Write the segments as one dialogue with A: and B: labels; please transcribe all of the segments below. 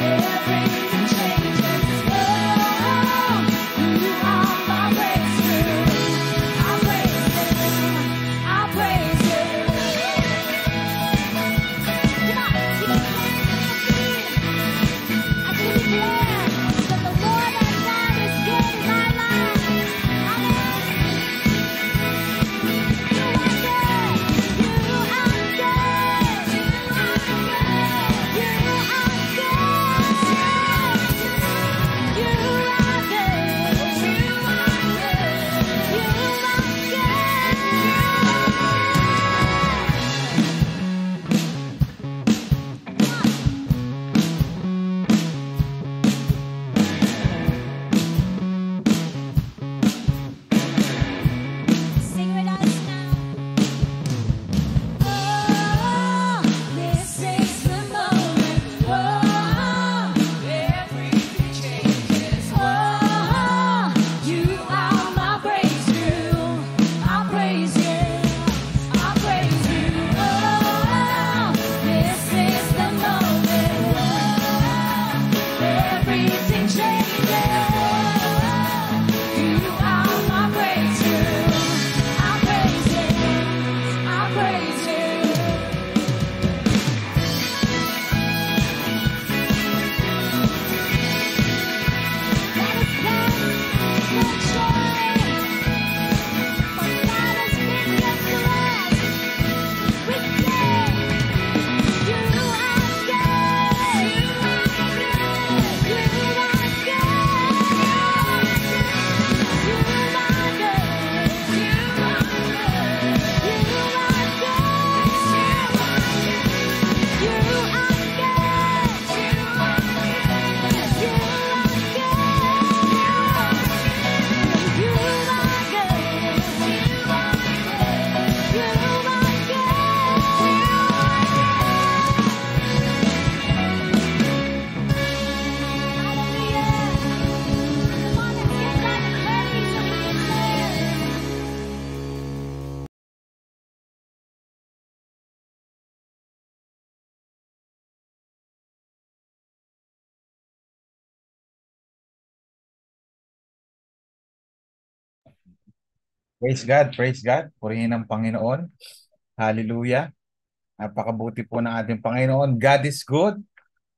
A: Everything changes. Praise God, praise God. Purihin ang Panginoon. Hallelujah. Napakabuti po ng ating Panginoon. God is good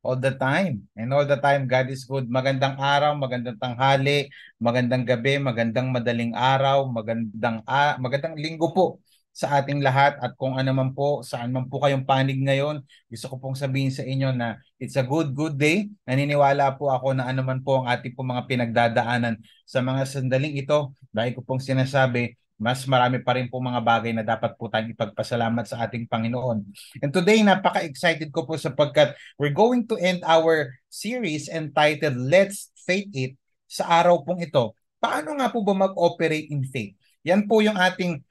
A: all the time. And all the time, God is good. Magandang araw, magandang tanghali, magandang gabi, magandang madaling araw, magandang linggo po sa ating lahat. At kung ano man po, saan man po kayong panig ngayon, gusto ko pong sabihin sa inyo na it's a good day. Naniniwala po ako na ano man po ang ating po mga pinagdadaanan sa mga sandaling ito. Dahil ko pong sinasabi, mas marami pa rin po mga bagay na dapat po tayong ipagpasalamat sa ating Panginoon. And today, napaka-excited ko po sapagkat we're going to end our series entitled Let's Faith It sa araw pong ito. Paano nga po ba mag-operate in faith? Yan po yung ating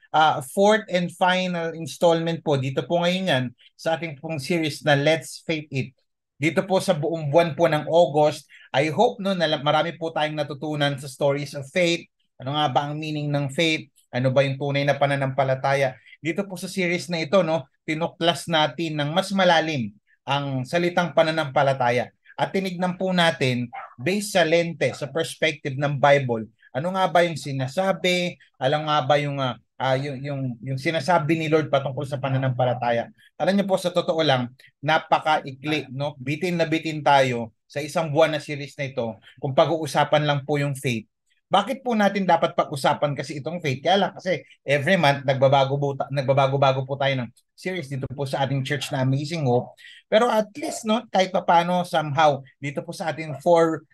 A: fourth and final installment po. Dito po ngayon yan sa ating pong series na Let's Faith It. Dito po sa buong buwan po ng August, I hope no, na marami po tayong natutunan sa stories of faith. Ano nga ba ang meaning ng faith? Ano ba yung tunay na pananampalataya? Dito po sa series na ito, no, tinuklas natin ng mas malalim ang salitang pananampalataya. At tinignan po natin based sa lente, sa perspective ng Bible, ano nga ba yung sinasabi, alam nga ba yung sinasabi ni Lord patungkol sa pananampalataya. Alam niyo po, sa totoo lang, napaka-ikli, no? Bitin na bitin tayo sa isang buwan na series na ito kung pag-uusapan lang po yung faith. Bakit po natin dapat pag-usapan kasi itong faith? Kaya lang kasi every month nagbabago-bago po tayo ng series dito po sa ating church na Amazing Hope. Pero at least no, kahit paano somehow dito po sa ating fourth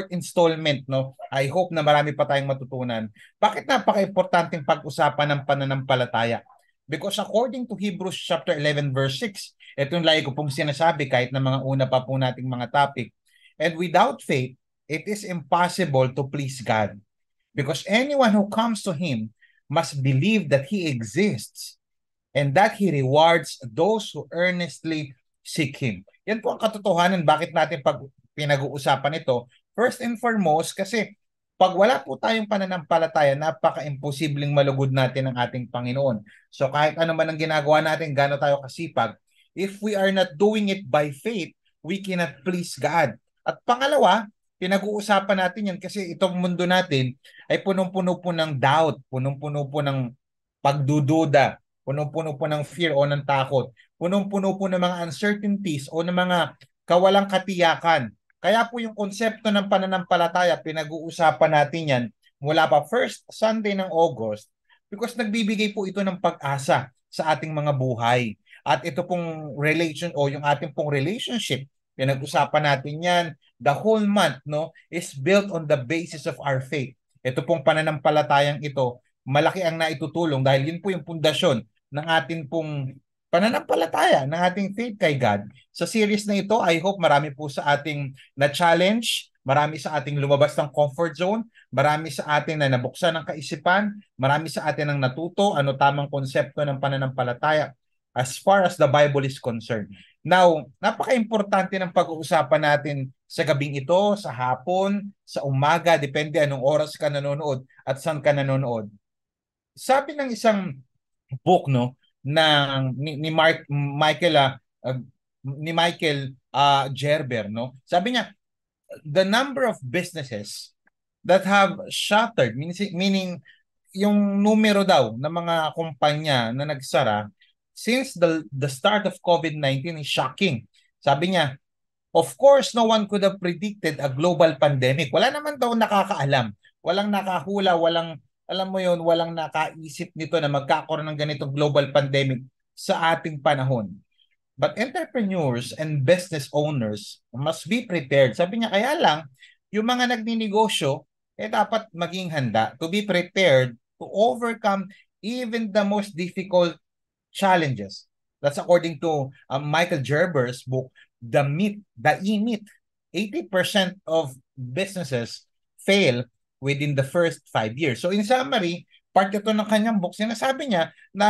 A: installment, no, I hope na marami pa tayong matutunan. Bakit napaka-importanting pag-usapan ng pananampalataya? Because according to Hebrews chapter 11 verse 6, ito yung lagi ko pong sinasabi kahit na mga una pa po nating mga topic. And without faith, it is impossible to please God. Because anyone who comes to Him must believe that He exists and that He rewards those who earnestly seek Him. Yan po ang katotohanan bakit natin pinag-uusapan ito. First and foremost, kasi pag wala po tayong pananampalataya, napaka-imposibleng malugod natin ang ating Panginoon. So kahit ano man ang ginagawa natin, gaano tayo kasipag, if we are not doing it by faith, we cannot please God. At pangalawa, pinag-uusapan natin yan kasi itong mundo natin ay punong-puno po ng doubt, punong-puno po ng pagdududa, punong-puno po ng fear o ng takot, punong-puno po ng mga uncertainties o ng mga kawalang katiyakan. Kaya po yung konsepto ng pananampalataya, pinag-uusapan natin yan mula pa first Sunday ng August because nagbibigay po ito ng pag-asa sa ating mga buhay. At ito pong relation o yung ating pong relationship, pinag-usapan natin yan, the whole month no, is built on the basis of our faith. Ito pong pananampalatayang ito, malaki ang naitutulong dahil yun po yung pundasyon ng ating pong pananampalataya, ng ating faith kay God. Sa series na ito, I hope marami po sa ating na-challenge, marami sa ating lumabas ng comfort zone, marami sa ating na nabuksan ng kaisipan, marami sa atin ang natuto, ano tamang konsepto ng pananampalataya as far as the Bible is concerned. Now, napaka-importante ng pag-uusapan natin sa gabing ito, sa hapon, sa umaga, depende anong oras ka nanonood at saan ka nanonood. Sabi ng isang book no ni Michael Gerber no. Sabi niya the number of businesses that have shuttered meaning yung numero daw ng mga kumpanya na nagsara since the start of COVID-19 is shocking. Sabi niya, of course, no one could have predicted a global pandemic. Wala naman daw nakakaalam. Walang nakahula, alam mo yon, walang nakaisip nito na magkakaroon ng ganitong global pandemic sa ating panahon. But entrepreneurs and business owners must be prepared. Sabi niya, kaya lang, yung mga nagninegosyo, dapat maging handa to be prepared to overcome even the most difficult challenges. That's according to Michael Gerber's book, The E-Myth. 80% of businesses fail within the first 5 years. So in summary, part ito ng kanyang book, sinasabi niya na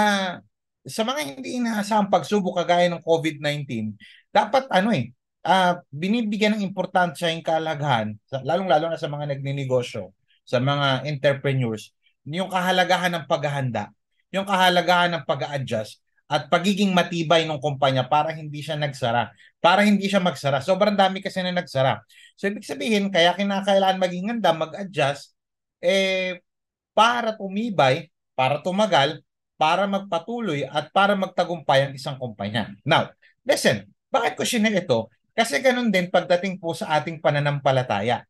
A: sa mga hindi inaasahang pagsubok kagaya ng COVID-19, dapat binibigyan ng importansya yung kahalagahan, lalong-lalo na sa mga nagninegosyo, sa mga entrepreneurs, yung kahalagahan ng paghahanda, yung kahalagahan ng pag-a-adjust, at pagiging matibay ng kumpanya para hindi siya nagsara, para hindi siya magsara. Sobrang dami kasi na nagsara. So ibig sabihin, kaya kinakailangan maging handa, mag-adjust, para tumibay, para tumagal, para magpatuloy at para magtagumpay ang isang kumpanya. Now, listen, bakit ko shinare ito? Kasi ganun din pagdating po sa ating pananampalataya.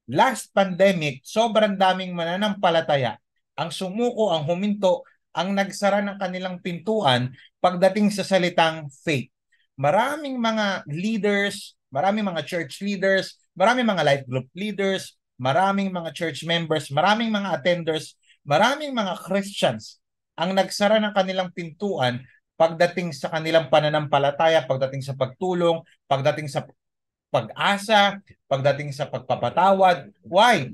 A: Last pandemic, sobrang daming mananampalataya ang sumuko, ang huminto, ang nagsara ng kanilang pintuan pagdating sa salitang faith. Maraming mga leaders, maraming mga church leaders, maraming mga life group leaders, maraming mga church members, maraming mga attenders, maraming mga Christians ang nagsara ng kanilang pintuan pagdating sa kanilang pananampalataya, pagdating sa pagtulong, pagdating sa pag-asa, pagdating sa pagpapatawad. Why?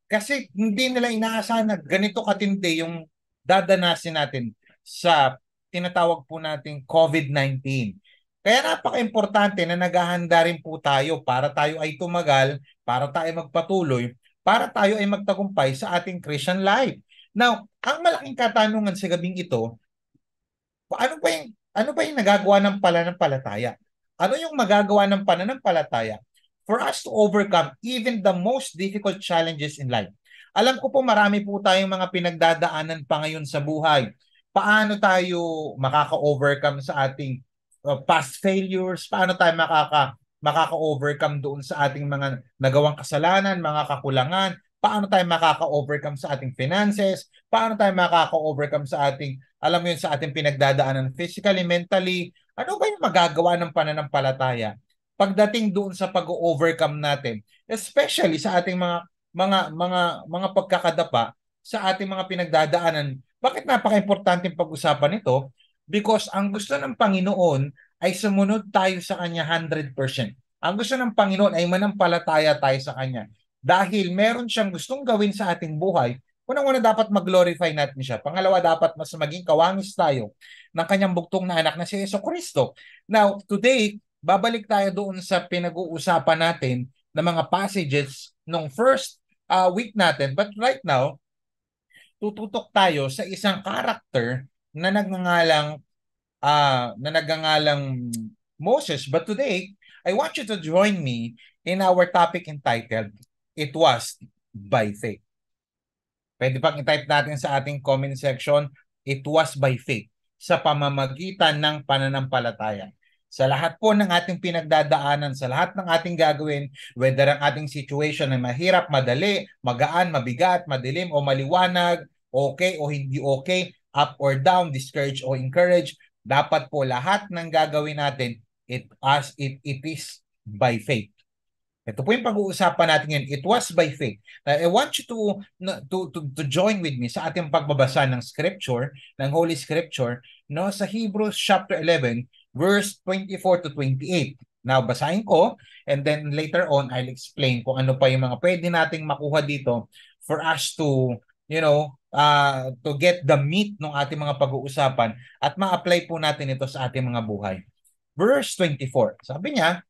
A: Kasi hindi nila inaasahan na ganito katindi yung dadanasin natin sa tinatawag po nating COVID-19. Kaya napaka-importante na naghahanda rin po tayo para tayo ay tumagal, para tayo magpatuloy, para tayo ay magtagumpay sa ating Christian life. Now, ang malaking katanungan sa gabing ito, ano ba yung nagagawa ng pananampalataya? Ano yung magagawa ng pananampalataya for us to overcome even the most difficult challenges in life? Alam ko po marami po tayong mga pinagdadaanan pa ngayon sa buhay. Paano tayo makaka-overcome sa ating past failures? Paano tayo makaka-overcome doon sa ating mga nagawang kasalanan, mga kakulangan? Paano tayo makaka-overcome sa ating finances? Paano tayo makaka-overcome sa ating, alam mo yun, sa ating pinagdadaanan physically, mentally? Ano ba yung magagawa ng pananampalataya pagdating doon sa pag-overcome natin, especially sa ating mga pagkakadapa sa ating mga pinagdadaanan? Bakit napaka-importante pag-usapan ito? Because ang gusto ng Panginoon ay sumunod tayo sa Kanya 100%. Ang gusto ng Panginoon ay manampalataya tayo sa Kanya. Dahil meron siyang gustong gawin sa ating buhay. Unang-una, dapat mag-glorify natin siya. Pangalawa, dapat mas maging kawangis tayo ng kanyang bugtong na anak na si Jesucristo. Now, today, babalik tayo doon sa pinag-uusapan natin na mga passages nung first week natin. But right now, tututok tayo sa isang character na nagngangalang Moses. But today, I want you to join me in our topic entitled, It Was by Faith. Pwede pang i-type natin sa ating comment section, it was by faith, sa pamamagitan ng pananampalataya. Sa lahat po ng ating pinagdadaanan, sa lahat ng ating gagawin, whether ang ating situation ay mahirap, madali, magaan, mabigat, madilim o maliwanag, okay o hindi okay, up or down, discouraged o encouraged, dapat po lahat ng gagawin natin, it is by faith. Ito po yung pag-uusapan natin ngayon. It was by faith. I want you to join with me sa ating pagbabasa ng scripture, ng Holy Scripture, no, sa Hebrews chapter 11, verse 24 to 28. Now, basahin ko, and then later on, I'll explain kung ano pa yung mga pwede nating makuha dito for us to, to get the meat ng ating mga pag-uusapan at ma-apply po natin ito sa ating mga buhay. Verse 24, sabi niya,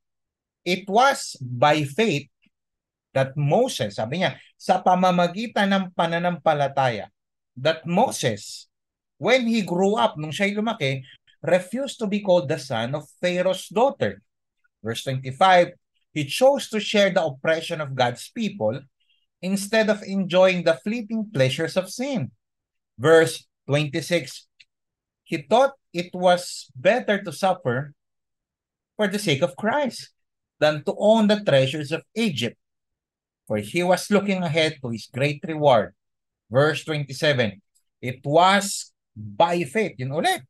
A: it was by faith that Moses, sabi niya, sa pamamagitan ng pananampalataya, that Moses, when he grew up, nung siya'y lumaki, refused to be called the son of Pharaoh's daughter. Verse 25, he chose to share the oppression of God's people instead of enjoying the fleeting pleasures of sin. Verse 26, he thought it was better to suffer for the sake of Christ than to own the treasures of Egypt, for he was looking ahead to his great reward. Verse 27, it was by faith, yun ulit,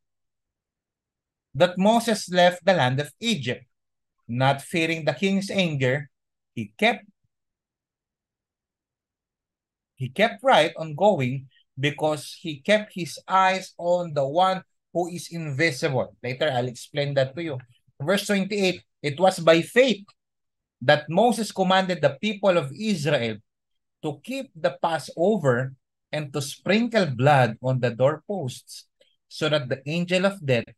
A: that Moses left the land of Egypt, not fearing the king's anger. He kept right on going because he kept his eyes on the one who is invisible. Later, I'll explain that to you. Verse 28, it was by faith that Moses commanded the people of Israel to keep the Passover and to sprinkle blood on the doorposts so that the angel of death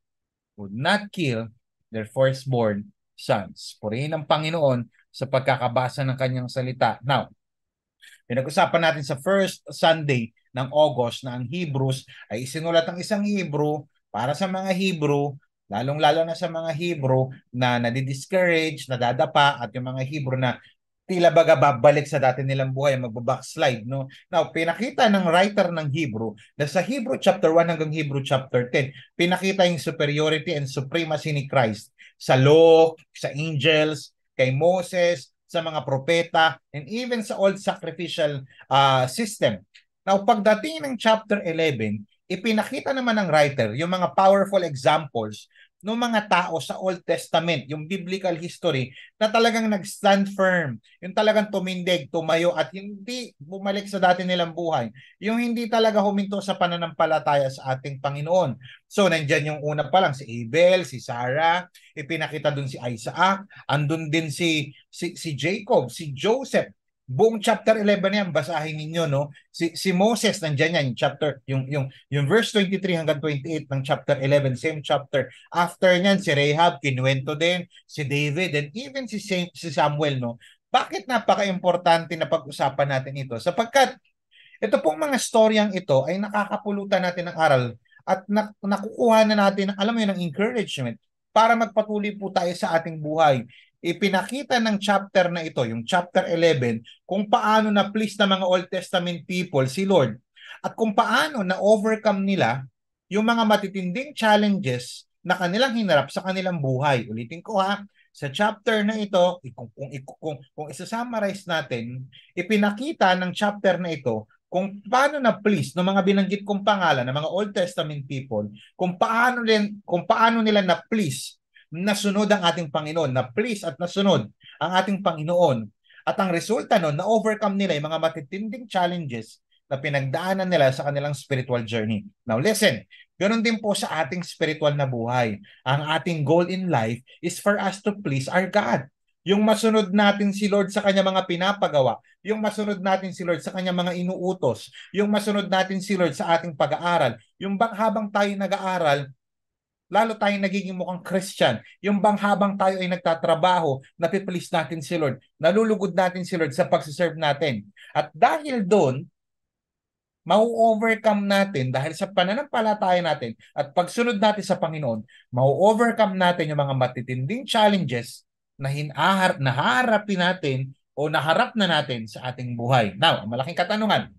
A: would not kill their firstborn sons. Purihin ang Panginoon sa pagkakabasa ng kanyang salita. Now, pinag-usapan natin sa first Sunday ng August na ang Hebrews ay isinulat ng isang Hebrew para sa mga Hebrew, lalong-lalo na sa mga Hebrew na nadidiscourage, nadadapa, at yung mga Hebrew na tila baga babalik sa dati nilang buhay, magbabackslide, no? Now, pinakita ng writer ng Hebrew na sa Hebrew chapter 1 hanggang Hebrew chapter 10, pinakita yung superiority and supremacy ni Christ sa law, sa angels, kay Moses, sa mga propeta, and even sa old sacrificial system. Now, pagdating ng chapter 11, ipinakita naman ng writer yung mga powerful examples ng mga tao sa Old Testament, yung biblical history, na talagang nag-stand firm, yung talagang tumindig, tumayo, at hindi bumalik sa dati nilang buhay, yung hindi talaga huminto sa pananampalataya sa ating Panginoon. So, nandyan yung una pa lang, si Abel, si Sarah, ipinakita dun si Isaac, andun din si Jacob, si Joseph. Buong chapter 11 yan, basahin ninyo, no? Si Moses, nandyan yan, yung verse 23 hanggang 28 ng chapter 11, same chapter. After nyan, si Rahab, kinuwento din, si David, and even si Samuel, no? Bakit napaka-importante na pag-usapan natin ito? Sapagkat ito pong mga storyang ito ay nakakapulutan natin ng aral at nakukuha na natin, alam mo yun, ng encouragement para magpatuloy po tayo sa ating buhay. Ipinakita ng chapter na ito, yung chapter 11, kung paano na please ng mga Old Testament people si Lord at kung paano na overcome nila yung mga matitinding challenges na kanilang hinarap sa kanilang buhay. Ulitin ko ha, sa chapter na ito, kung isa-summarize natin, ipinakita ng chapter na ito kung paano na please ng mga binanggit kong pangalan ng mga Old Testament people, kung paano nila na please nasunod ang ating Panginoon, na please at nasunod ang ating Panginoon. At ang resulta nun, na-overcome nila yung mga matitinding challenges na pinagdaanan nila sa kanilang spiritual journey. Now listen, ganoon din po sa ating spiritual na buhay. Ang ating goal in life is for us to please our God. Yung masunod natin si Lord sa kanya mga pinapagawa, yung masunod natin si Lord sa kanya mga inuutos, yung masunod natin si Lord sa ating pag-aaral, yung bang habang tayo nag-aaral, lalo tayong nagiging mukhang Christian. Yung bang habang tayo ay nagtatrabaho, napiplease natin si Lord, nalulugod natin si Lord sa pagsiserve natin. At dahil doon, mau-overcome natin dahil sa pananampalataya natin at pagsunod natin sa Panginoon, mau-overcome natin yung mga matitinding challenges na nahaharapin natin o naharap na natin sa ating buhay. Now, ang malaking katanungan,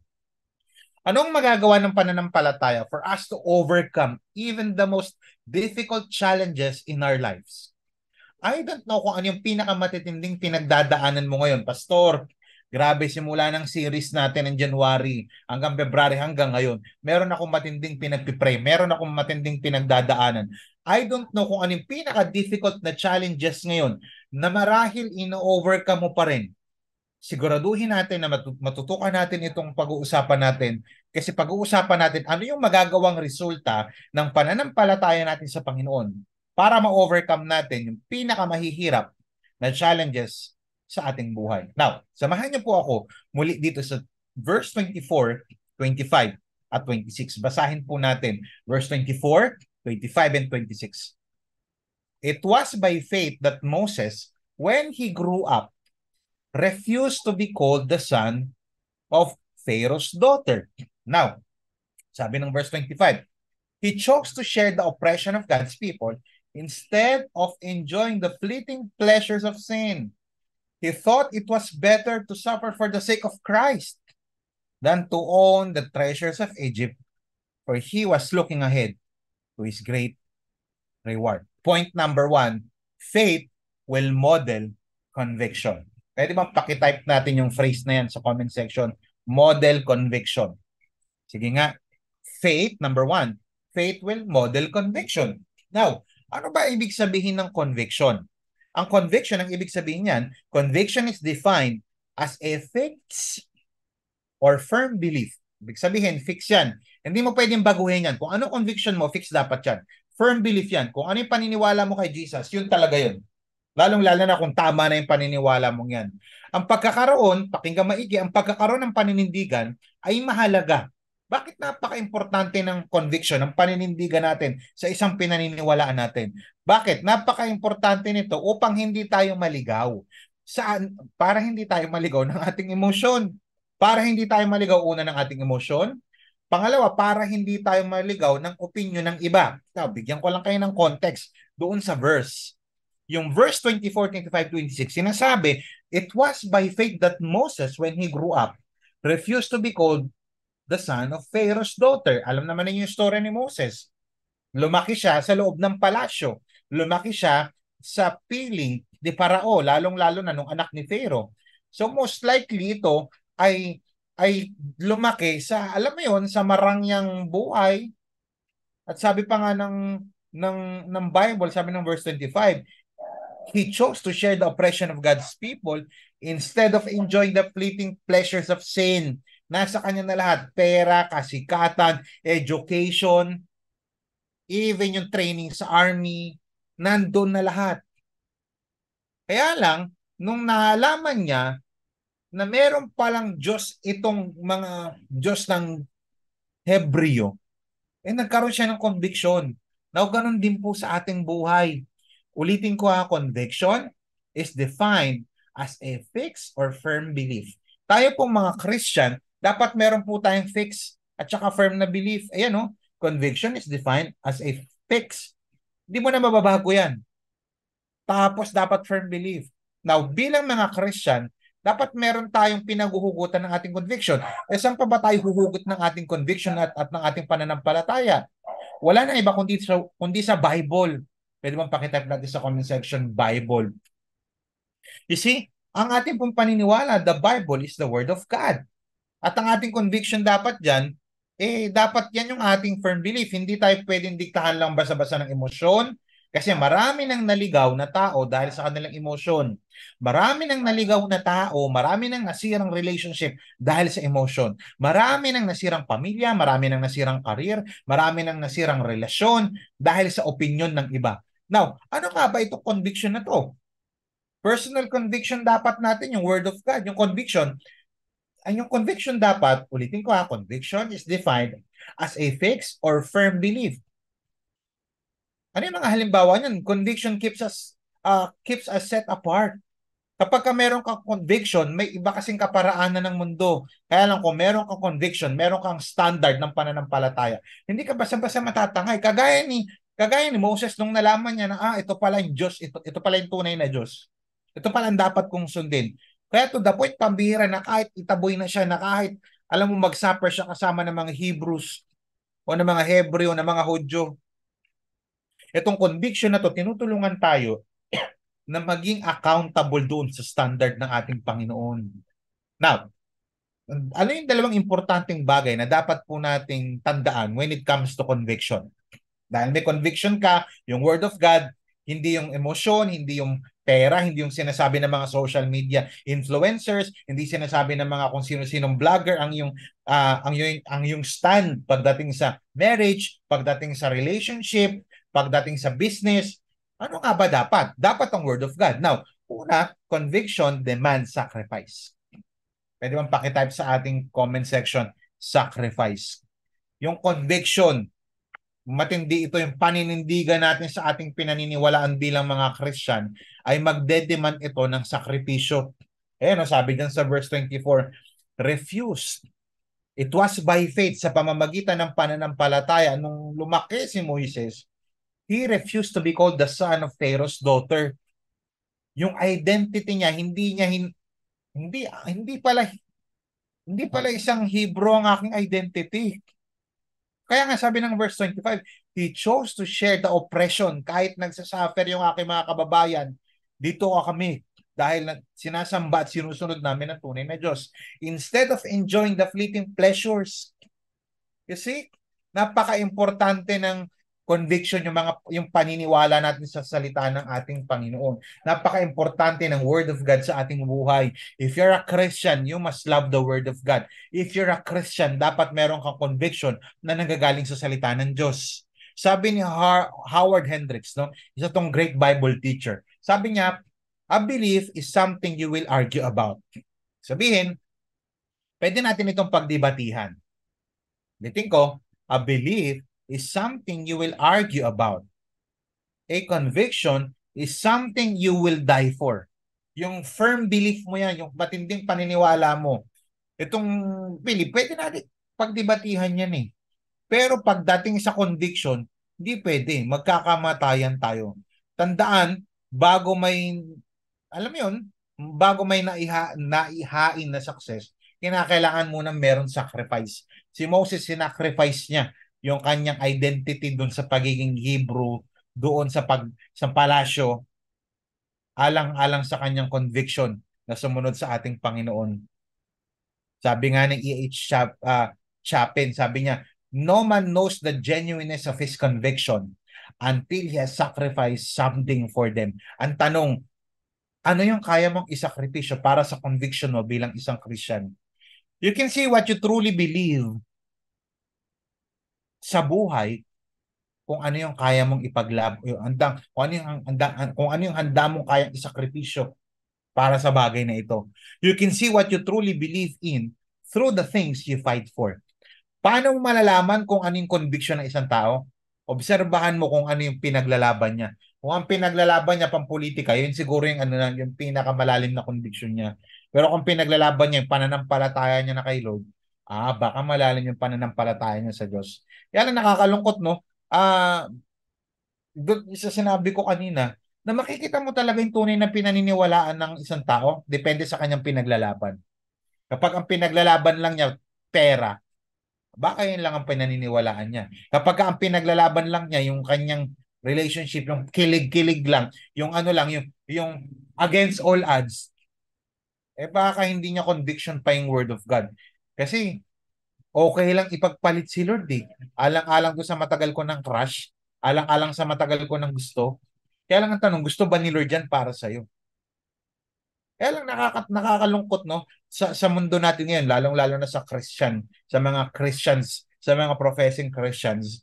A: anong magagawa ng pananampalataya for us to overcome even the most difficult challenges in our lives? I don't know kung ano yung pinakamatitinding pinagdadaanan mo ngayon, Pastor. Grabe, simula ng series natin ng January hanggang February hanggang ngayon, meron akong matinding pinagpipray, meron akong matinding pinagdadaanan. I don't know kung ano yung pinaka-difficult na challenges ngayon na marahil ino-overcome mo pa rin. Siguraduhin natin na matutukan natin itong pag-uusapan natin kasi pag-uusapan natin ano yung magagawang resulta ng pananampalataya natin sa Panginoon para ma-overcome natin yung pinakamahihirap na challenges sa ating buhay. Now, samahan niyo po ako muli dito sa verse 24, 25 at 26. Basahin po natin verse 24, 25 and 26. It was by faith that Moses, when he grew up, refused to be called the son of Pharaoh's daughter. Now, sabi ng verse 25, he chose to share the oppression of God's people instead of enjoying the fleeting pleasures of sin. He thought it was better to suffer for the sake of Christ than to own the treasures of Egypt, for he was looking ahead to his great reward. Point number 1, faith will model conviction. Pwede bang pakitype natin yung phrase na yan sa comment section? Model conviction. Sige nga. Faith, number 1. Faith will model conviction. Now, ano ba ibig sabihin ng conviction? Ang conviction, ang ibig sabihin niyan, conviction is defined as a fixed or firm belief. Ibig sabihin, fix yan. Hindi mo pwedeng baguhin yan. Kung ano conviction mo, fix dapat yan. Firm belief yan. Kung ano yung paniniwala mo kay Jesus, yun talaga yun. Lalong-lalo na kung tama na yung paniniwala mong yan. Ang pagkakaroon, pakinggan maigi, ang pagkakaroon ng paninindigan ay mahalaga. Bakit napaka-importante ng conviction, ng paninindigan natin sa isang pinaniniwalaan natin? Bakit? Napaka-importante nito upang hindi tayo maligaw. Saan? Para hindi tayo maligaw ng ating emosyon. Para hindi tayo maligaw una ng ating emosyon. Pangalawa, para hindi tayo maligaw ng opinion ng iba. Now, bigyan ko lang kayo ng context doon sa verse. Yung verse 24, 25, 26, sinasabi, it was by faith that Moses, when he grew up, refused to be called the son of Pharaoh's daughter. Alam naman ninyo yung story ni Moses. Lumaki siya sa loob ng palasyo. Lumaki siya sa piling ni Parao, lalong-lalo na nung anak ni Pharaoh. So most likely ito ay lumaki sa, alam mo yon, sa marangyang buhay. At sabi pa nga ng Bible, sabi ng verse 25, he chose to share the oppression of God's people instead of enjoying the fleeting pleasures of sin. Nasa kanya na lahat, pera, kasikatan, education, even yung training sa army, nandun na lahat. Kaya lang, nung nalaman niya na meron palang Diyos itong mga Diyos ng Hebreo, nagkaroon siya ng conviction. Now, ganun din po sa ating buhay. Ulitin ko conviction is defined as a fixed or firm belief. Tayo pong mga Christian, dapat meron po tayong fixed at saka firm na belief. Ayan o, conviction is defined as a fixed. Hindi mo na mababago yan. Tapos dapat firm belief. Now, bilang mga Christian, dapat meron tayong pinaguhugutan ng ating conviction. Saan pa ba tayo huhugot ng ating conviction at ng ating pananampalataya? Wala na iba kundi sa Bible. Pwede bang pakitype natin sa comment section, Bible. You see, ang ating pong paniniwala, the Bible is the Word of God. At ang ating conviction dapat dyan, dapat yan yung ating firm belief. Hindi tayo pwedeng diktahan lang basa-basa ng emosyon. Kasi marami nang naligaw na tao dahil sa kanilang emosyon. Marami nang naligaw na tao, marami nang nasirang relationship dahil sa emosyon. Marami nang nasirang pamilya, marami nang nasirang karir, marami nang nasirang relasyon dahil sa opinion ng iba. Now, ano nga ba itong conviction na to? Personal conviction dapat natin, yung Word of God, yung conviction. Yung conviction dapat, ulitin ko conviction is defined as a fixed or firm belief. Ano yung mga halimbawa niyan? Conviction keeps us set apart. Kapag meron kang conviction, may iba kasing kaparaanan ng mundo. Kaya lang kung meron kang conviction, meron kang standard ng pananampalataya. Hindi ka basta-basta matatangay. Kagaya ni Moses nung nalaman niya na ito pala yung Diyos, ito pala yung tunay na Diyos. Ito pala ang dapat kong sundin. Kaya to the point, pambihira na kahit itaboy na siya, na kahit alam mo mag-suffer siya kasama ng mga Hebrews o ng mga Hebreo, ng mga Hudyo. Itong conviction na to, tinutulungan tayo na maging accountable doon sa standard ng ating Panginoon. Now, ano yung dalawang importanteng bagay na dapat po nating tandaan when it comes to conviction? Dahil may conviction ka, yung Word of God, hindi yung emosyon, hindi yung pera, hindi yung sinasabi ng mga social media influencers, hindi sinasabi ng mga kung sino-sinong vlogger ang yung stand pagdating sa marriage, pagdating sa relationship, pagdating sa business. Ano nga ba dapat? Dapat ang Word of God. Now, una, conviction demands sacrifice. Pwede bang pakitype sa ating comment section, sacrifice. Yung conviction, matindi ito, yung paninindigan natin sa ating pinaniniwalaan bilang mga Christian, ay magdedemand ito ng sakripisyo. Sabi dyan sa verse 24, refused. It was by faith, sa pamamagitan ng pananampalataya. Nung lumaki si Moises, he refused to be called the son of Pharaoh's daughter. Yung identity niya, hindi pala isang Hebrew ang aking identity. Kaya nga sabi ng verse 25, he chose to share the oppression. Kahit nagsasuffer yung aking mga kababayan, dito kami dahil sinasamba at sinusunod namin ang tunay na Diyos. Instead of enjoying the fleeting pleasures. You see, napaka-importante ng conviction, yung paniniwala natin sa salita ng ating Panginoon. Napaka-importante ng Word of God sa ating buhay. If you're a Christian, you must love the Word of God. If you're a Christian, dapat meron kang conviction na nanggagaling sa salita ng Diyos. Sabi ni Howard Hendricks, isa tong great Bible teacher, sabi niya, a belief is something you will argue about. Sabihin, pwede natin itong pagdebatihan. Ulitin ko, a belief is something you will argue about. A conviction is something you will die for. Yung firm belief mo yan, yung matinding paniniwala mo. Itong belief, pwede natin pagdebatihan yan eh. Pero pagdating sa conviction, hindi pwede. Magkakamatayan tayo. Tandaan, bago may, alam mo yun, bago may naihain na success, kinakailangan muna meron sacrifice. Si Moses, sinacrifice niya yung kanyang identity doon sa pagiging Hebrew, doon sa palasyo, alang-alang sa kanyang conviction na sumunod sa ating Panginoon. Sabi nga ni E.H. Chapin, sabi niya, no man knows the genuineness of his conviction until he has sacrificed something for them. Ang tanong, ano yung kaya mong isakripisyo para sa conviction mo bilang isang Christian? You can see what you truly believe sa buhay kung ano yung kaya mong yung handang, kung ano yung kung ano yung handa mong kayang isakripisyo para sa bagay na ito. You can see what you truly believe in through the things you fight for. Paano mo malalaman kung ano yung conviction ng isang tao? Obserbahan mo kung ano yung pinaglalaban niya. Kung ang pinaglalaban niya pampolitika, yun siguro yung ano lang, yung pinakamalalim na conviction niya. Pero kung pinaglalaban niya yung pananampalataya niya na kay Lord, baka malalim yung pananampalataya niya sa Diyos. Kaya lang nakakalungkot, no? Doon sa sinabi ko kanina, na makikita mo talaga yung tunay na pinaniniwalaan ng isang tao, depende sa kanyang pinaglalaban. Kapag ang pinaglalaban lang niya, pera, baka yun lang ang pinaniniwalaan niya. Kapag ang pinaglalaban lang niya, yung kanyang relationship, yung kilig-kilig lang, yung ano lang, yung against all odds, baka hindi niya conviction pa yung word of God. Kasi okay lang ipagpalit si Lord eh. Alang-alang ko sa matagal ko ng crush, alang-alang sa matagal ko ng gusto. Kaya lang ang tanong, gusto ba ni Lord yan para sa'yo? Kaya lang nakakalungkot, no? Sa mundo natin ngayon, lalong-lalo na sa Christian, sa mga Christians, sa mga professing Christians,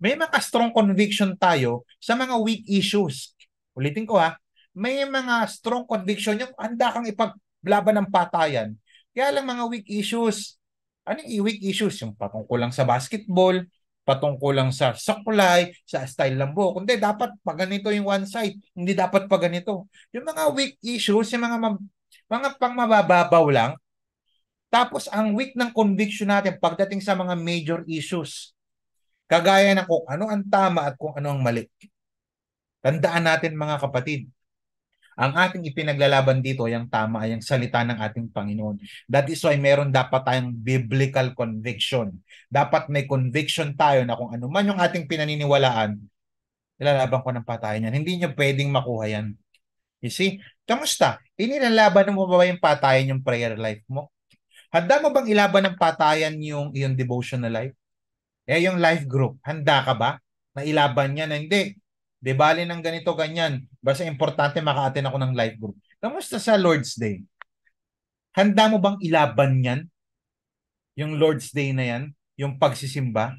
A: may mga strong conviction tayo sa mga weak issues. Ulitin ko ha, may mga strong conviction yung handa kang ipaglaban ng patayan. Kaya lang mga weak issues. Ano yung weak issues? Yung patungkol lang sa basketball, patungkol lang sa saklay, sa style ng buhok. Hindi, dapat pag ganito yung one side. Hindi dapat pag ganito. Yung mga weak issues, yung mga pang mabababaw lang. Tapos ang weak ng conviction natin pagdating sa mga major issues. Kagaya ng kung ano ang tama at kung ano ang mali. Tandaan natin mga kapatid, ang ating ipinaglalaban dito ay ang tama, ay ang salita ng ating Panginoon. That is why meron dapat tayong biblical conviction. Dapat may conviction tayo na kung ano man yung ating pinaniniwalaan, ilalaban ko ng patayan yan. Hindi nyo pwedeng makuha yan. You see? Kamusta? Inilalaban mo ba yung patayan yung prayer life mo? Handa mo bang ilaban ng patayan yung iyong devotional life? Yung life group, handa ka ba na ilaban niya na hindi? Di bali ng ganito, ganyan. Basta importante maka-attend ako ng life group. Kamusta sa Lord's Day? Handa mo bang ilaban yan? Yung Lord's Day na yan? Yung pagsisimba?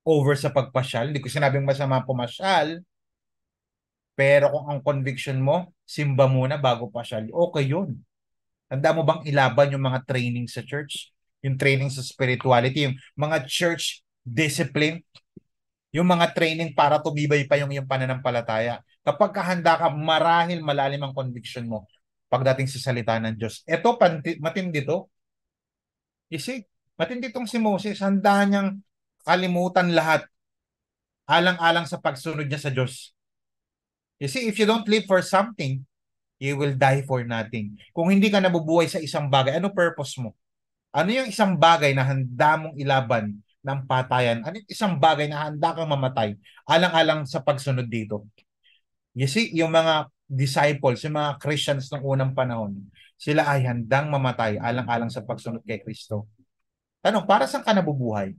A: Over sa pagpasyal? Hindi ko sinabing masama pumasyal. Pero kung ang conviction mo, simba muna bago pasyal. Okay yun. Handa mo bang ilaban yung mga training sa church? Yung training sa spirituality? Yung mga church discipline? Yung mga training para tumibay pa yung pananampalataya. Kapag kahanda ka, marahil malalim ang conviction mo pagdating sa salita ng Diyos. Ito, matindi to. You see, matindi tong si Moses. Handa niyang kalimutan lahat alang-alang sa pagsunod niya sa Diyos. You see, if you don't live for something, you will die for nothing. Kung hindi ka nabubuhay sa isang bagay, ano purpose mo? Ano yung isang bagay na handa mong ilaban ng patayan? Ano yung isang bagay na handa kang mamatay alang-alang sa pagsunod dito? You see, yung mga disciples, yung mga Christians ng unang panahon, sila ay handang mamatay alang-alang sa pagsunod kay Kristo. Tanong, para saan ka nabubuhay?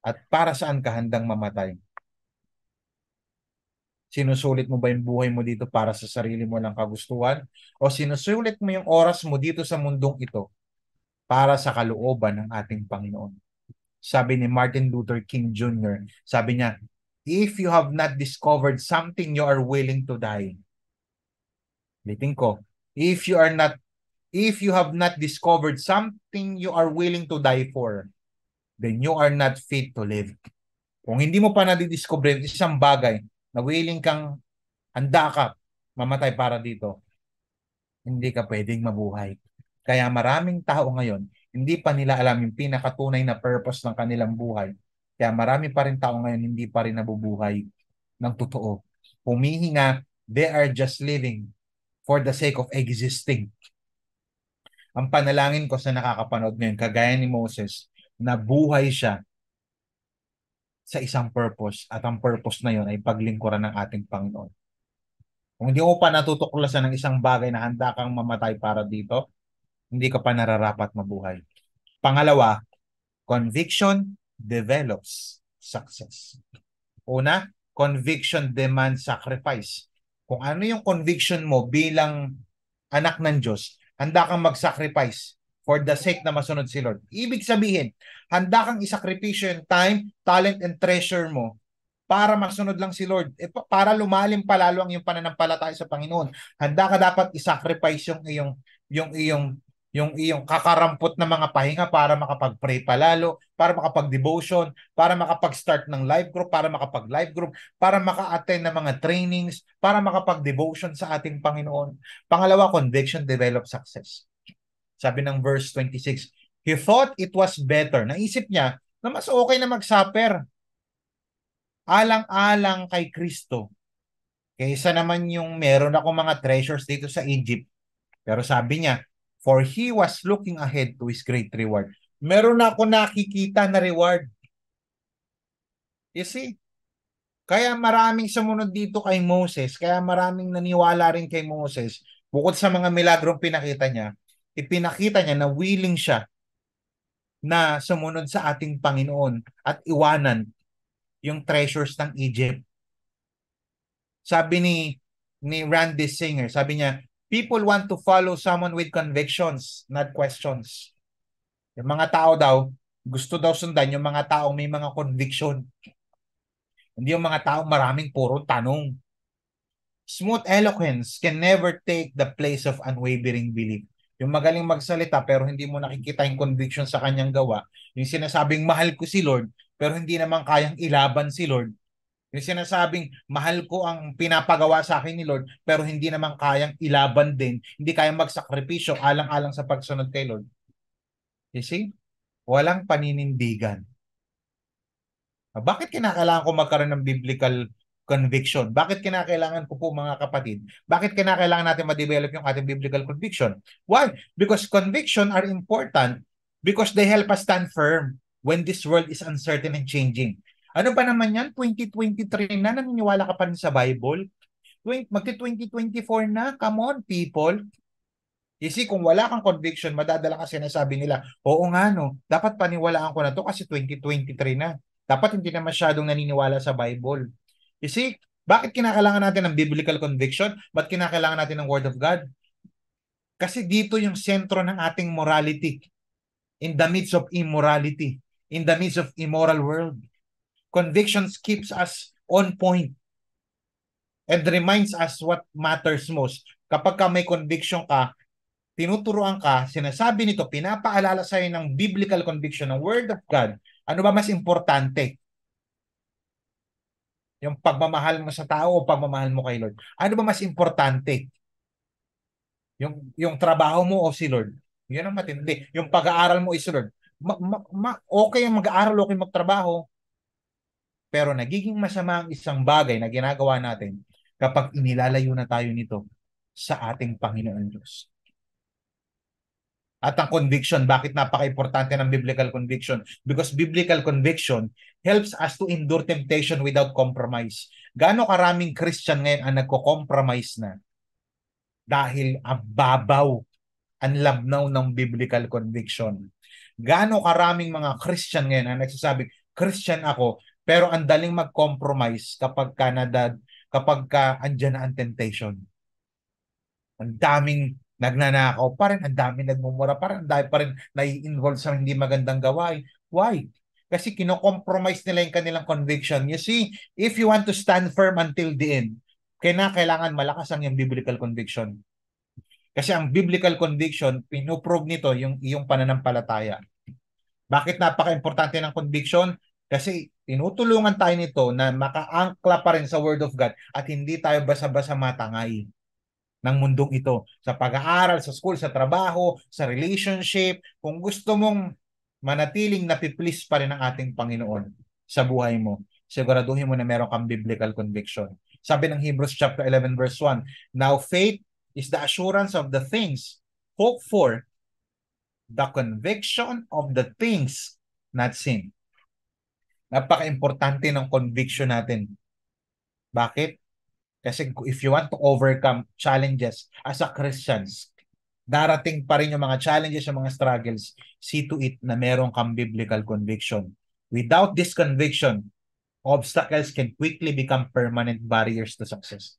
A: At para saan ka handang mamatay? Sinusulit mo ba yung buhay mo dito para sa sarili mo ng kagustuhan? O sinusulit mo yung oras mo dito sa mundong ito para sa kalooban ng ating Panginoon? Sabi ni Martin Luther King Jr., sabi niya, if you have not discovered something, you are willing to die. Ulitin ko, if you have not discovered something you are willing to die for, then you are not fit to live. Kung hindi mo pa nadidiscover isang bagay na willing kang handa ka mamatay para dito, hindi ka pwedeng mabuhay. Kaya maraming tao ngayon, hindi pa nila alam yung pinakatunay na purpose ng kanilang buhay. Kaya marami pa rin tao ngayon hindi pa rin nabubuhay ng totoo. humihinga, they are just living for the sake of existing. Ang panalangin ko sa nakakapanood ngayon, kagaya ni Moses, na buhay siya sa isang purpose at ang purpose na yon ay paglingkuran ng ating Panginoon. Kung hindi mo pa natutuklasan ng isang bagay na handa kang mamatay para dito, hindi ka pa nararapat mabuhay. Pangalawa, conviction develops success. Una, conviction demands sacrifice. Kung ano yung conviction mo bilang anak ng Diyos, handa kang mag-sacrifice for the sake na masunod si Lord. Ibig sabihin, handa kang isakripisyo yung time, talent, and treasure mo para masunod lang si Lord. Para lumalim palalo ang iyong pananampalataya sa Panginoon. Handa ka dapat isacrifice yung iyong kakarampot na mga pahinga para makapag-pray palalo, para makapag-devotion, para makapag-start ng live group, para makapag-live group, para maka-attend ng mga trainings, para makapag-devotion sa ating Panginoon. Pangalawa, conviction develops success. Sabi ng verse 26, he thought it was better. Naisip niya na mas okay na mag-suffer alang-alang kay Kristo kaysa naman yung meron ako mga treasures dito sa Egypt. Pero sabi niya, for he was looking ahead to his great reward. Meron ako nakikita na reward. You see? Kaya maraming sumunod dito kay Moses, kaya maraming naniwala rin kay Moses, bukod sa mga milagrong pinakita niya, ipinakita niya na willing siya na sumunod sa ating Panginoon at iwanan yung treasures ng Egypt. Sabi ni Randy Singer, sabi niya, people want to follow someone with convictions, not questions. Yung mga tao daw, gusto daw sundan yung mga taong may mga conviction. Hindi yung mga taong maraming puro tanong. Smooth eloquence can never take the place of unwavering belief. Yung magaling magsalita pero hindi mo nakikita yung conviction sa kanyang gawa. Yung sinasabing mahal ko si Lord pero hindi naman kayang ilaban si Lord. Yung sinasabing, mahal ko ang pinapagawa sa akin ni Lord, pero hindi naman kayang ilaban din, hindi kayang magsakripisyo alang-alang sa pagsunod kay Lord. You see? Walang paninindigan. Bakit kinakailangan ko magkaroon ng biblical conviction? Bakit kinakailangan ko po mga kapatid? Bakit kinakailangan natin ma-develop yung ating biblical conviction? Why? Because conviction are important because they help us stand firm when this world is uncertain and changing. Ano ba naman yan? 2023 na, naniniwala ka pa rin sa Bible? Magti-2024 na, come on people. You see, kung wala kang conviction, madadala ka sinasabi nila, oo nga no, dapat paniwalaan ko na to kasi 2023 na. Dapat hindi na masyadong naniniwala sa Bible. You see, bakit kinakailangan natin ng biblical conviction? Ba't kinakailangan natin ng Word of God? Kasi dito yung sentro ng ating morality. In the midst of immorality. In the midst of immoral world. Convictions keeps us on point and reminds us what matters most. Kapag ka may conviction ka, tinuturuan ka, sinasabi nito, pinapaalala sa'yo ng biblical conviction, ng Word of God, ano ba mas importante? Yung pagmamahal mo sa tao o pagmamahal mo kay Lord? Ano ba mas importante? Yung trabaho mo o si Lord? Yun ang matindi. Yung pag-aaral mo is Lord. Okay ang mag-aaral, okay magtrabaho, pero nagiging masama ang isang bagay na ginagawa natin kapag inilalayo na tayo nito sa ating Panginoon Diyos. At ang conviction, bakit napaka-importante ng biblical conviction? Because biblical conviction helps us to endure temptation without compromise. Gaano karaming Christian ngayon ang nagko-compromise na dahil ang babaw, ang labnaw ng biblical conviction. Gaano karaming mga Christian ngayon ang nagsasabing, Christian ako, pero ang daling mag-compromise kapag ka andyan na ang temptation. Ang daming nagnanakaw pa rin, ang daming nagmumura pa rin, ang dami pa rin nai-involve sa hindi magandang gawain. Why? Kasi kino-compromise nila yung kanilang conviction. You see, if you want to stand firm until the end, kailangan malakas ang yung biblical conviction. Kasi ang biblical conviction, pinuprove nito yung iyong pananampalataya. Bakit napaka-importante ng conviction? Kasi tinutulungan tayo nito na makaangkla pa rin sa Word of God at hindi tayo basa-basa matangay ng mundong ito. Sa pag-aaral, sa school, sa trabaho, sa relationship, kung gusto mong manatiling napiplease pa rin ang ating Panginoon sa buhay mo, siguraduhin mo na meron kang biblical conviction. Sabi ng Hebrews chapter 11 verse 1, now faith is the assurance of the things hoped for, the conviction of the things not seen. Napaka-importante ng conviction natin. Bakit? Kasi if you want to overcome challenges as a Christians, darating pa rin yung mga challenges, yung mga struggles, see to it na meron kang biblical conviction. Without this conviction, obstacles can quickly become permanent barriers to success.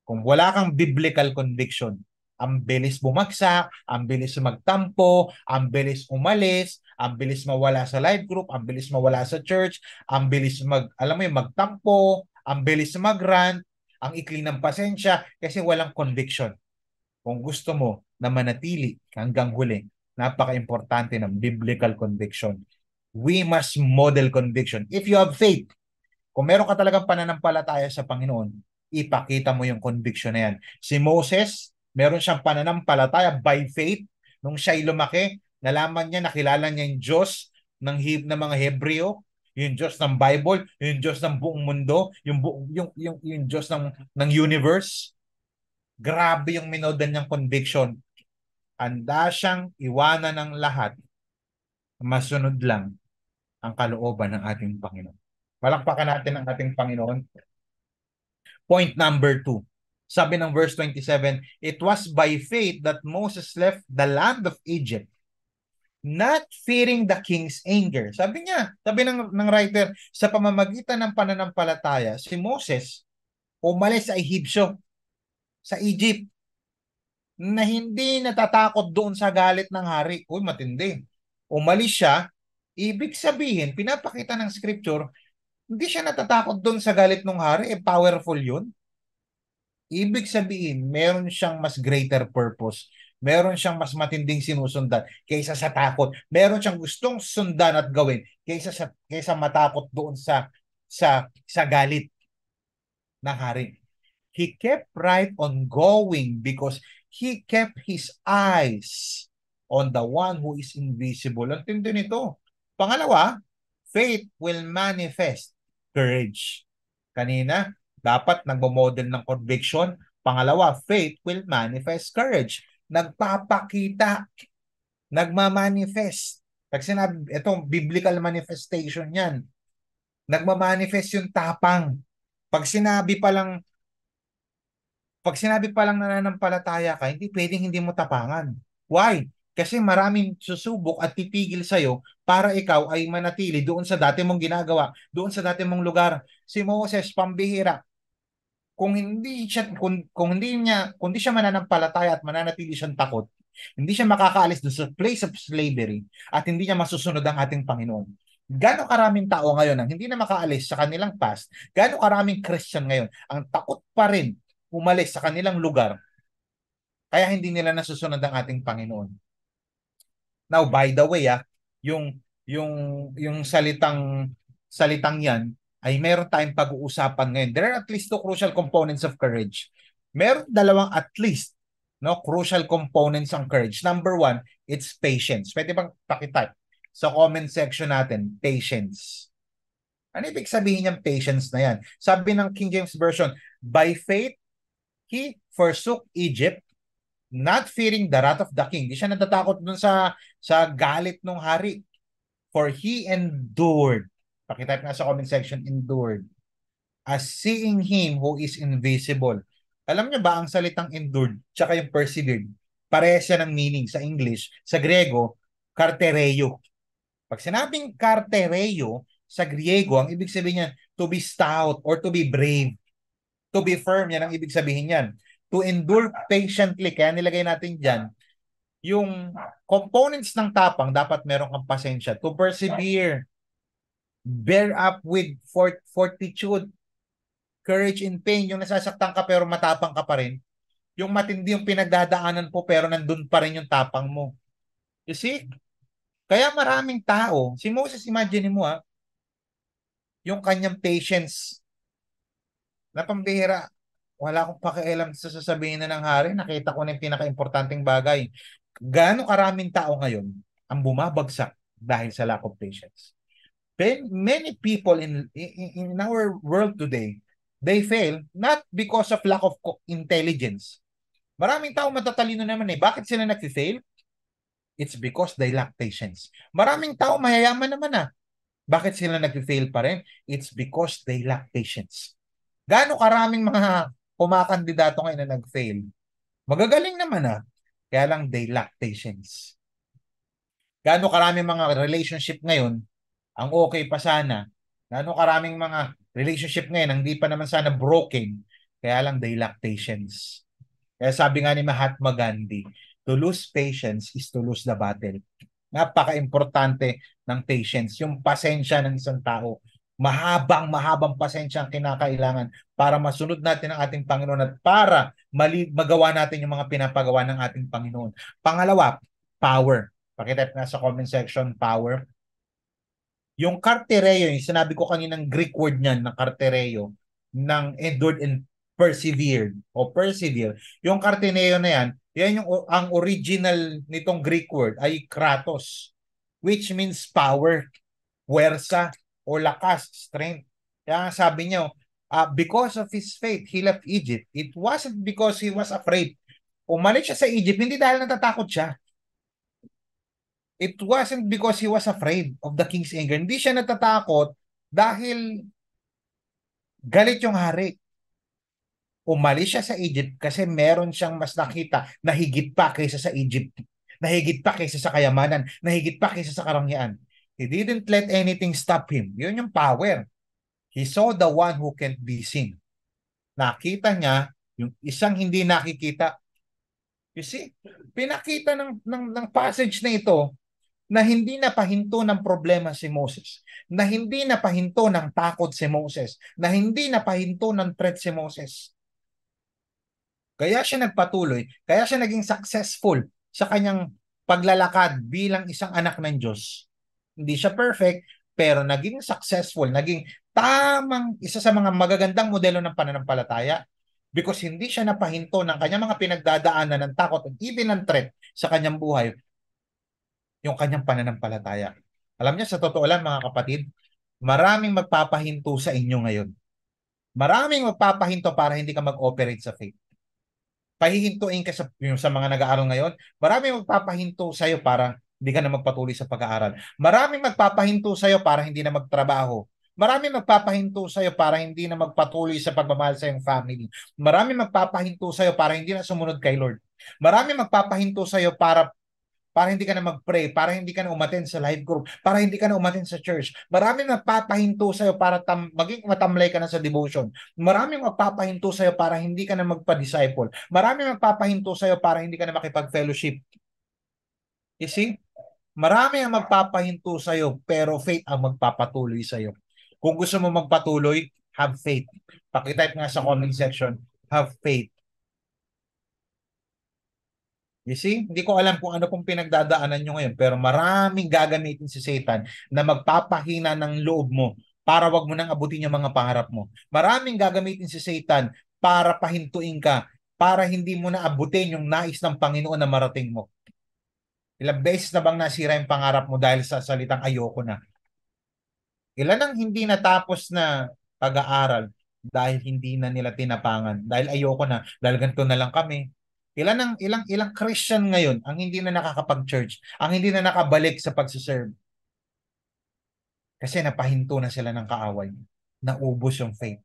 A: Kung wala kang biblical conviction, ang bilis bumagsak, ang bilis magtampo, ang bilis umalis, ang bilis mawala sa life group, ang bilis mawala sa church, ang bilis alam mo yung magtampo, ang bilis mag-rant, ang ikli ng pasensya kasi walang conviction. Kung gusto mo na manatili hanggang huli, napaka-importante ng biblical conviction. We must model conviction. If you have faith, kung meron ka talagang pananampalataya sa Panginoon, ipakita mo yung conviction na yan. Si Moses, meron siyang pananampalataya by faith. Nung siya'y lumaki, nalaman niya, nakilala niya yung Diyos ng mga Hebreo, yung Diyos ng Bible, yung Diyos ng buong mundo, yung Diyos ng universe. Grabe yung minodan niyang conviction. Handa siyang iwanan ng lahat, masunod lang ang kalooban ng ating Panginoon. Palakpakan natin ang ating Panginoon. Point number 2. Sabi ng verse 27, it was by faith that Moses left the land of Egypt, not fearing the king's anger. Sabi ng writer, sa pamamagitan ng pananampalataya, si Moses umalis sa Ehipsyo, sa Egypt, na hindi natatakot doon sa galit ng hari. Uy, matindi. Umalis siya, ibig sabihin, pinapakita ng scripture, hindi siya natatakot doon sa galit ng hari, powerful yun. Ibig sabihin, meron siyang mas greater purpose. Meron siyang mas matinding sinusundan kaysa sa takot. Meron siyang gustong sundan at gawin kaysa matakot doon sa galit ng hari. He kept right on going because he kept his eyes on the one who is invisible. Ang tindi nito. Pangalawa, faith will manifest courage. Kanina, dapat nagmo-model ng conviction. Pangalawa, faith will manifest courage. Nagpapakita, nagmamanifest. Pag sinabi, itong biblical manifestation yan. Nagmamanifest yung tapang. Pag sinabi pa lang nananampalataya ka, hindi pwedeng hindi mo tapangan. Why? Kasi maraming susubok at titigil sa'yo para ikaw ay manatili doon sa dati mong ginagawa, doon sa dati mong lugar. Si Moses, pambihira. Kung hindi siya mananampalataya at mananatili siyang takot, hindi siya makakaalis doon sa place of slavery at hindi niya masusunod ang ating Panginoon. Gaano karaming tao ngayon ang hindi na makaalis sa kanilang past, gaano karaming Christian ngayon ang takot pa rin umalis sa kanilang lugar kaya hindi nila nasusunod ang ating Panginoon. Now, by the way, yung yung yung salitang 'yan ay meron tayong pag-uusapan ngayon. There are at least two crucial components of courage. Meron dalawang at least crucial components ng courage. Number one, it's patience. Pwede bang pakitype sa comment section natin, patience. Ano ibig sabihin ng patience na yan? Sabi ng King James Version, by faith, he forsook Egypt, not fearing the wrath of the king. Hindi siya natatakot dun sa galit ng hari. For he endured. Pakitype nga sa comment section, endured. As seeing him who is invisible. Alam niyo ba ang salitang endured tsaka yung persevered? Parehas siya ng meaning sa English. Sa Grego, kartereo. Pag sinabing kartereo sa Griego, ang ibig sabihin niya to be stout or to be brave. To be firm, yan ang ibig sabihin yan. To endure patiently, kaya nilagay natin dyan, yung components ng tapang, dapat meron kang pasensya. To persevere, bear up with fortitude, courage in pain, yung nasasaktan ka pero matapang ka pa rin. Yung matindi yung pinagdadaanan po pero nandun pa rin yung tapang mo. You see? Kaya maraming tao, si Moses, imagine mo yung kanyang patience na pambihira. Wala akong pakialam sa sasabihin na ng hari. Nakita ko na yung pinaka-importanting bagay. Gaano karaming tao ngayon ang bumabagsak dahil sa lack of patience? Many people in our world today, They fail not because of lack of intelligence. Maraming tao matatalino naman eh. Bakit sila nag-fail? It's because they lack patience. Maraming tao mayayaman naman ah. Bakit sila nag-fail pa rin? It's because they lack patience. Gaano karaming mga kumakandidato ngayon na nag-fail? Magagaling naman ah. Kaya lang they lack patience. Gaano karaming mga relationship ngayon ang okay pa sana. Gaano karaming mga relationship ngayon ang hindi pa naman sana broken. Kaya lang they lack patience. Kaya sabi nga ni Mahatma Gandhi, to lose patience is to lose the battle. Napaka-importante ng patience. Yung pasensya ng isang tao. Mahabang pasensya ang kinakailangan para masunod natin ang ating Panginoon at para magawa natin yung mga pinapagawa ng ating Panginoon. Pangalawa, power. Pakitype na sa comment section, power. Yung kartereo, yung sinabi ko kaninang Greek word niyan, ng kartereo, ng endured and persevered o persevere. Yung kartereo na yan, yan yung ang original nitong Greek word ay kratos, which means power, puwersa, o lakas, strength. Kaya sabi niyo, because of his faith, he left Egypt. It wasn't because he was afraid. Umalis siya sa Egypt, hindi dahil natatakot siya. It wasn't because he was afraid of the king's anger. Hindi siya natatakot dahil galit yung hari. Umalis siya sa Egypt kasi meron siyang mas nakita na higit pa kaysa sa Egypt. Na higit pa kaysa sa kayamanan. Na higit pa kaysa sa karangyaan. He didn't let anything stop him. Yun yung power. He saw the one who can't be seen. Nakita niya yung isang hindi nakikita. You see, pinakita ng passage na ito na hindi napahinto ng problema si Moses, na hindi napahinto ng takot si Moses, na hindi napahinto ng threat si Moses. Kaya siya nagpatuloy, kaya siya naging successful sa kanyang paglalakad bilang isang anak ng Diyos. Hindi siya perfect, pero naging successful, naging tamang isa sa mga magagandang modelo ng pananampalataya because hindi siya napahinto ng kanyang mga pinagdadaanan ng takot at even ng threat sa kanyang buhay yung kanyang pananampalataya. Alam niyo, sa totoo lang mga kapatid, maraming magpapahinto sa inyo ngayon. Maraming magpapahinto para hindi ka mag-operate sa faith. Pahihintuin ka sa mga nag-aaral ngayon. Maraming magpapahinto sa iyo para hindi ka na magpatuloy sa pag-aaral. Maraming magpapahinto sa iyo para hindi na magtrabaho. Maraming magpapahinto sa iyo para hindi na magpatuloy sa pagmamahal sa iyong family. Maraming magpapahinto sa iyo para hindi na sumunod kay Lord. Maraming magpapahinto sa iyo para hindi ka na mag-pray, para hindi ka na umattend sa live group, para hindi ka na umattend sa church. Maraming magpapahinto sa'yo para maging matamlay ka na sa devotion. Maraming magpapahinto sa'yo para hindi ka na magpa-disciple. Maraming magpapahinto sa'yo para hindi ka na makipag-fellowship. You see? Marami ang magpapahinto sa'yo, pero faith ang magpapatuloy sa'yo. Kung gusto mo magpatuloy, have faith. Pakitype nga sa comment section, have faith. You see, hindi ko alam kung ano pong pinagdadaanan nyo ngayon, pero maraming gagamitin si Satan na magpapahina ng loob mo para wag mo nang abutin yung mga pangarap mo. Maraming gagamitin si Satan para pahintuin ka, para hindi mo na abutin yung nais ng Panginoon na marating mo. Ilang beses na bang nasira yung pangarap mo dahil sa salitang ayoko na? Ilan ang hindi natapos na pag-aaral dahil hindi na nila tinapangan, dahil ayoko na, dahil ganito na lang kami. Ilang Christian ngayon ang hindi na nakakapag-church, ang hindi na nakabalik sa pagsiserve kasi napahinto na sila ng kaaway. Naubos yung faith.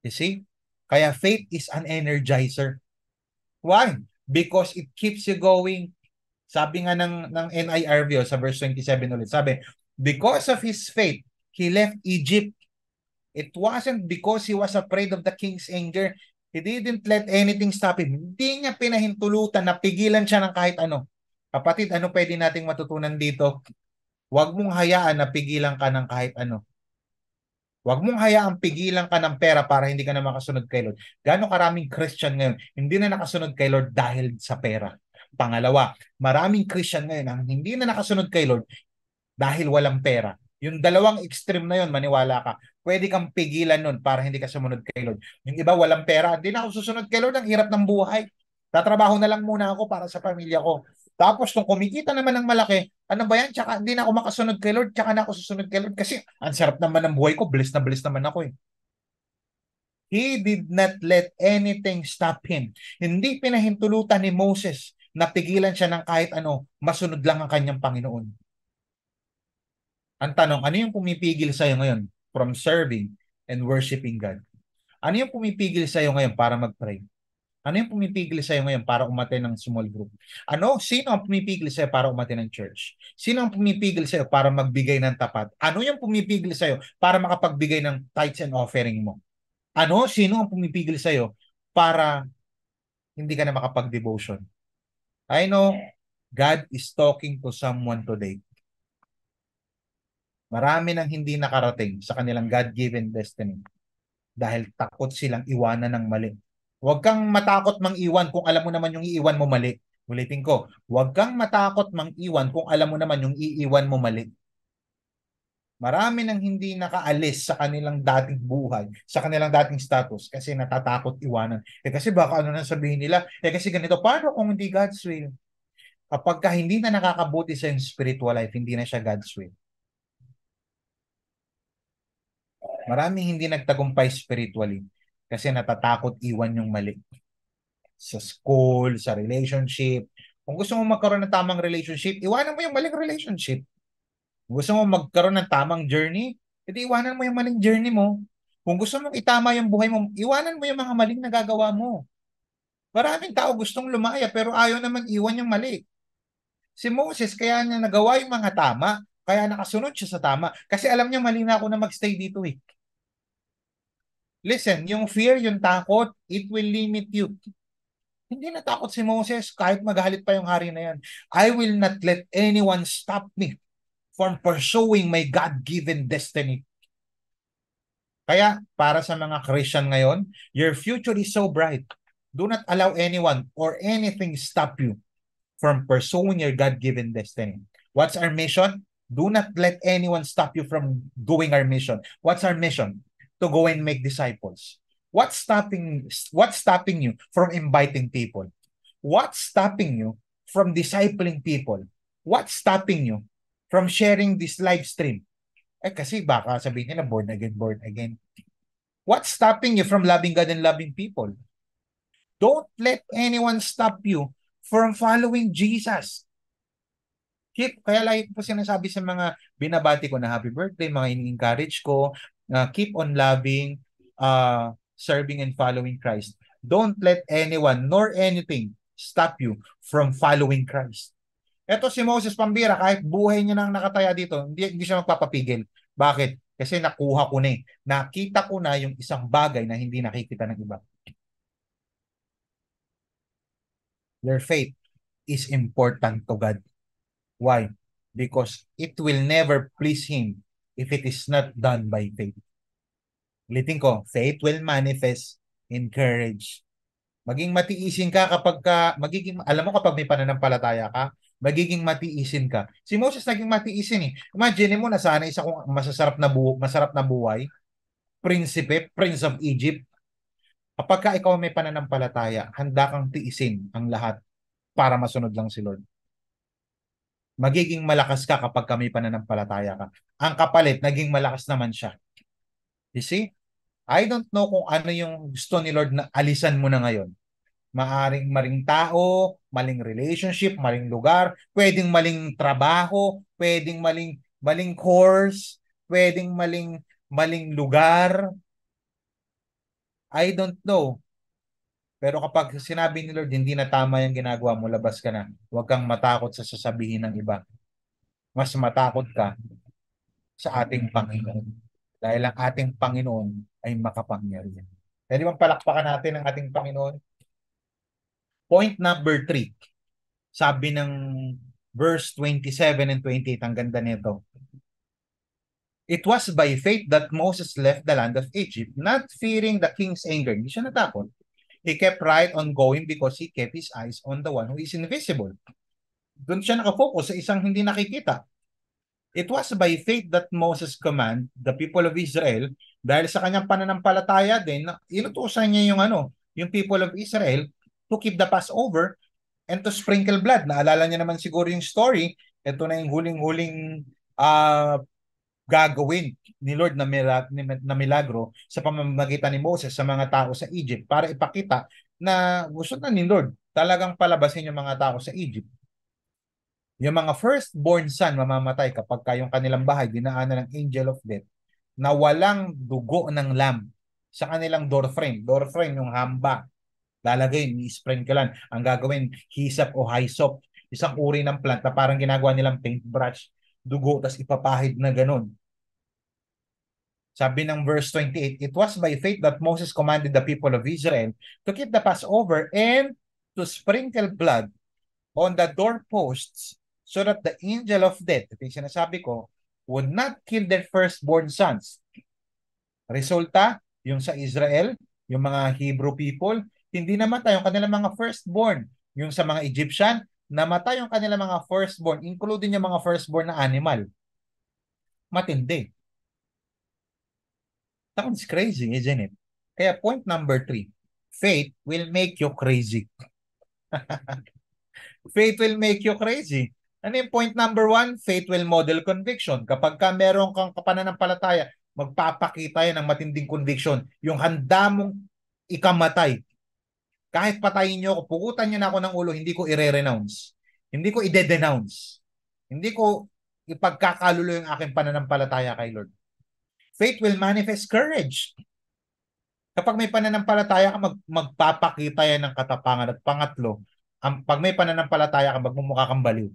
A: You see? Kaya faith is an energizer. Why? Because it keeps you going. Sabi nga ng NIRV sa verse 27 ulit, sabi, because of his faith, he left Egypt. It wasn't because he was afraid of the king's anger. He didn't let anything stop him. Hindi niya pinahintulutan na pigilan siya ng kahit ano. Kapatid, ano pwede nating matutunan dito? Huwag mong hayaan na pigilan ka ng kahit ano. Huwag mong hayaang pigilan ka ng pera para hindi ka na makasunod kay Lord. Gaano karaming Christian ngayon, hindi na nakasunod kay Lord dahil sa pera. Pangalawa, maraming Christian ngayon ang hindi na nakasunod kay Lord dahil walang pera. Yung dalawang extreme na yun, maniwala ka, pwede kang pigilan nun para hindi ka sumunod kay Lord. Yung iba walang pera, hindi na ako susunod kay Lord, ang hirap ng buhay. Tatrabaho na lang muna ako para sa pamilya ko. Tapos nung kumikita naman ng malaki, ano ba yan? Tsaka hindi na ako makasunod kay Lord, tsaka na ako susunod kay Lord kasi ang sarap naman ng buhay ko, bliss na bliss naman ako eh. He did not let anything stop him. Hindi pinahintulutan ni Moses na pigilan siya ng kahit ano, masunod lang ang kanyang Panginoon. Ang tanong, ano yung pumipigil sa'yo ngayon from serving and worshiping God? Ano yung pumipigil sa'yo ngayon para mag-pray? Ano yung pumipigil sa'yo ngayon para umattend ng small group? Sino ang pumipigil sa'yo para umattend ng church? Sino ang pumipigil sa'yo para magbigay ng tapat? Ano yung pumipigil sa'yo para makapagbigay ng tithes and offering mo? Sino ang pumipigil sa'yo para hindi ka na makapag-devotion? I know God is talking to someone today. Marami nang hindi nakarating sa kanilang God-given destiny dahil takot silang iwanan ng mali. Huwag kang matakot mang iwan kung alam mo naman yung iiwan mo mali. Ulitin ko, huwag kang matakot mang iwan kung alam mo naman yung iiwan mo mali. Marami nang hindi nakaalis sa kanilang dating buhay, sa kanilang dating status kasi natatakot iwanan. Kasi baka ano nang sabihin nila, kasi ganito, paano kung hindi God's will? Kapag hindi na nakakabuti sa yung spiritual life, hindi na siya God's will. Maraming hindi nagtagumpay spiritually kasi natatakot iwan yung mali. Sa school, sa relationship. Kung gusto mo magkaroon ng tamang relationship, iwanan mo yung maling relationship. Kung gusto mo magkaroon ng tamang journey, edi iwanan mo yung maling journey mo. Kung gusto mong itama yung buhay mo, iwanan mo yung mga maling nagagawa mo. Maraming tao gustong lumaya pero ayaw naman iwan yung mali. Si Moses, kaya niya nagawa yung mga tama, kaya nakasunod siya sa tama. Kasi alam niya mali na ako na magstay dito eh. Listen, yung fear, yung takot, it will limit you. Hindi natakot si Moses kahit magalit pa yung hari na yan. I will not let anyone stop me from pursuing my God-given destiny. Kaya para sa mga Christian ngayon, your future is so bright. Do not allow anyone or anything stop you from pursuing your God-given destiny. What's our mission? Do not let anyone stop you from doing our mission. What's our mission? To go and make disciples. What's stopping you from inviting people? What's stopping you from discipling people? What's stopping you from sharing this live stream? Kasi baka sabihin nila born again, born again. What's stopping you from loving God and loving people? Don't let anyone stop you from following Jesus. Kaya lagi ko po sinasabi sa mga binabati ko na happy birthday, mga ini-encourage ko, keep on loving, serving and following Christ. Don't let anyone nor anything stop you from following Christ. Ito si Moses Pambira, kahit buhay niya nang nakataya dito, hindi siya magpapapigil. Bakit? Kasi nakuha ko na eh. Nakita ko na yung isang bagay na hindi nakikita ng iba. Your faith is important to God. Why? Because it will never please Him if it is not done by faith. Ulitin ko, faith will manifest in courage. Maging matiisin ka alam mo kapag may pananampalataya ka, magiging matiisin ka. Si Moses naging matiisin eh. Imagine mo, nasanay sa kung masarap na buhay, Prince of Egypt. Kapag ikaw may pananampalataya, handa kang tiisin ang lahat para masunod lang si Lord. Magiging malakas ka kapag may pananampalataya ka. Ang kapalit, naging malakas naman siya. You see? I don't know kung ano yung gusto ni Lord na alisan mo na ngayon. Maaring maling tao, maling relationship, maling lugar, pwedeng maling trabaho, pwedeng maling course, pwedeng maling lugar. I don't know. Pero kapag sinabi ni Lord, hindi na tama yung ginagawa mo, labas ka na. Huwag kang matakot sa sasabihin ng iba. Mas matakot ka sa ating Panginoon. Dahil ang ating Panginoon ay makapangyarihan. Pwede bang palakpakan natin ang ating Panginoon? Point number 3. Sabi ng verse 27 and 28, ang ganda nito. It was by faith that Moses left the land of Egypt, not fearing the king's anger. Hindi siya natakot. He kept right on going because he kept his eyes on the one who is invisible. Doon siya nakafocus sa isang hindi nakikita. It was by faith that Moses command the people of Israel, dahil sa kanyang pananampalataya din, inutusan niya yung people of Israel to keep the Passover and to sprinkle blood. Naalala niya naman siguro yung story. Ito na yung huling-huling gagawin ni Lord na milagro sa pamamagitan ni Moses sa mga tao sa Egypt para ipakita na gusto na ni Lord talagang palabasin yung mga tao sa Egypt. Yung mga firstborn son mamamatay kapag yung kanilang bahay dinaanan ng angel of death na walang dugo ng lamb sa kanilang door frame. Door frame yung hamba. Lalagay, i-sprinklean. Ang gagawin, hyssop o hyssop. Isang uri ng plant na parang ginagawa nilang paintbrush. Dugo, tas ipapahid na ganun. Sabi ng verse 28, it was by faith that Moses commanded the people of Israel to keep the Passover and to sprinkle blood on the doorposts so that the angel of death, ito yung sinasabi ko, would not kill their firstborn sons. Resulta, yung sa Israel, yung mga Hebrew people, hindi namatay yung kanilang mga firstborn. Yung sa mga Egyptian, namatay yung kanilang mga firstborn, including yung mga firstborn na animal. Matindi. Sounds crazy, isn't it? Kaya point number 3, faith will make you crazy. Faith will make you crazy. Ano yung point number 1? Faith will model conviction. Kapag ka meron kang pananampalataya, magpapakita yan ng matinding conviction. Yung handa mong ikamatay. Kahit patayin nyo ako, pugutan nyo na ako ng ulo, hindi ko i-renounce. Hindi ko i-denounce. Hindi ko ipagkakalulo yung aking pananampalataya kay Lord. Faith will manifest courage. Kapag may pananampalataya ka, magpapakita yan ng katapangan. At pangatlo, pag may pananampalataya ka, magmumukha kang baliw.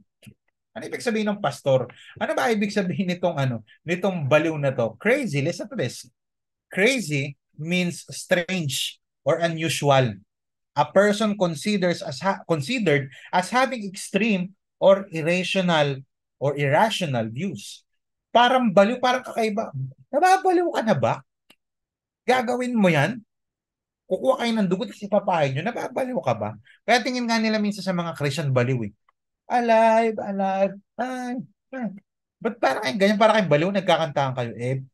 A: Ano ibig sabihin ng pastor? Ano ba ibig sabihin nitong baliw na to? Crazy, listen to this. Crazy means strange or unusual. A person considered as having extreme or irrational views. Parang baliw, parang kakaiba. Nababaliw ka na ba? Gagawin mo yan? Kukuha kayo ng dugo at ipapahid nyo, nababaliw ka ba? Kaya tingin nga nila minsan sa mga Christian baliw eh. Alive, alive, ay, ay. Ba't parang kayong ganyan, parang kayong baliw, nagkakantahan kayo eh.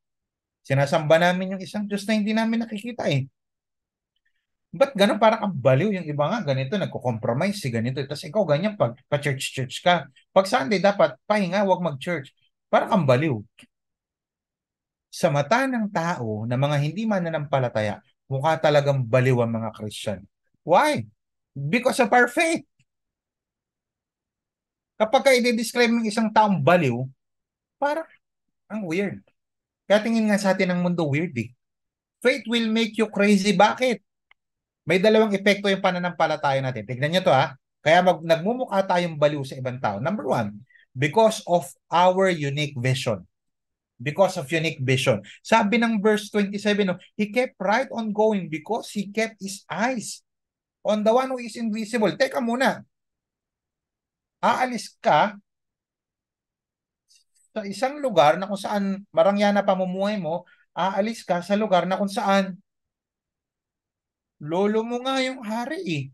A: Sinasamba namin yung isang Diyos na hindi namin nakikita eh. Ba't ganun parang kang baliw yung iba nga ganito, nagko-compromise si ganito. Tapos ikaw ganyan pag pa-church-church ka. Pag Sunday dapat pahinga, wag mag-church. Parang kang baliw. Sa mata ng tao na mga hindi mananampalataya, mukha talagang baliw ang mga Christian. Why? Because of our faith. Kapag ka i-describe ng isang taong baliw, parang ang weird. Kaya tingin nga sa atin ng mundo weird eh. Faith will make you crazy. Bakit? May dalawang epekto yung pananampalataya natin. Tignan nyo to ha. Kaya nagmumukha tayong baliw sa ibang tao. Number 1, because of our unique vision. Because of unique vision. Sabi ng verse 27, no, he kept right on going because he kept his eyes on the one who is invisible. Teka muna. Aalis ka sa isang lugar na kung saan marangya na pamumuhay mo, aalis ka sa lugar na kung saan lolo mo nga yung hari eh.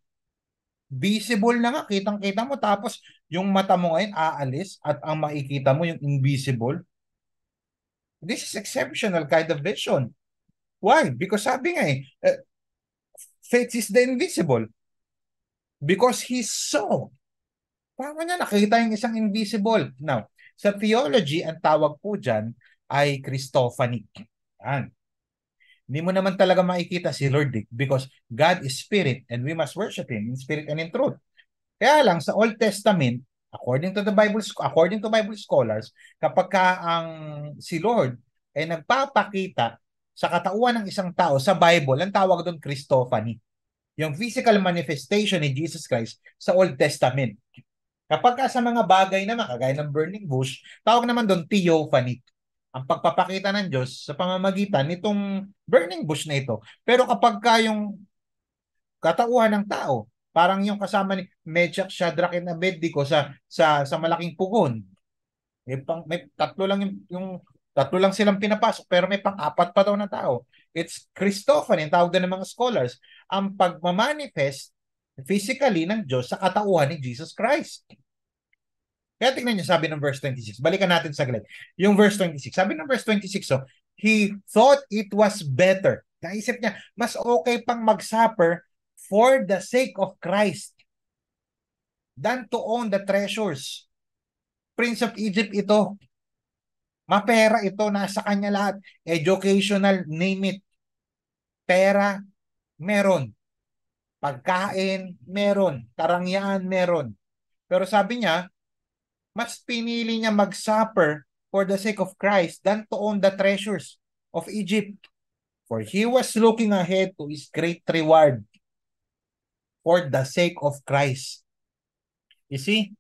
A: Visible na nga, kitang-kita mo. Tapos yung mata mo ngayon aalis at ang makikita mo yung invisible. This is exceptional kind of vision. Why? Because sabi nga faith is the invisible. Because he saw. Paano niya nakita yung isang invisible? Now, sa theology, ang tawag po dyan ay Christophany. Yan. Hindi mo naman talaga makikita si Lord because God is spirit and we must worship Him in spirit and in truth. Kaya lang sa Old Testament, according to Bible scholars, kapag ka ang si Lord ay nagpapakita sa katauhan ng isang tao sa Bible, ang tawag doon Christophany. Yung physical manifestation ni Jesus Christ sa Old Testament. Kapag ka sa mga bagay naman, kagaya ng burning bush, tawag naman doon theophany. Ang pagpapakita ng Diyos sa pamamagitan nitong burning bush na ito. Pero kapag ka yung katauhan ng tao, parang yung kasama ni Meshach, Shadrach, and Abednego sa malaking pugon. May tatlo lang yung tatlo lang silang pinapasok pero may pang-apat pa daw na tao. It's Christophany, ang tawag din ng mga scholars, ang pagmamanifest physically ng Diyos sa katauhan ni Jesus Christ. Kaya tingnan niyo, sabi ng verse 26. Balikan natin saglit. Yung verse 26. Sabi ng verse 26, so, he thought it was better. Naisip niya, mas okay pang mag-suffer for the sake of Christ than to own the treasures. Prince of Egypt ito. Mapera ito, nasa kanya lahat. Educational, name it. Pera, meron. Pagkain, meron. Karangyaan, meron. Pero sabi niya, mas pinili niya mag-suffer for the sake of Christ than to own the treasures of Egypt. For he was looking ahead to his great reward for the sake of Christ. You see,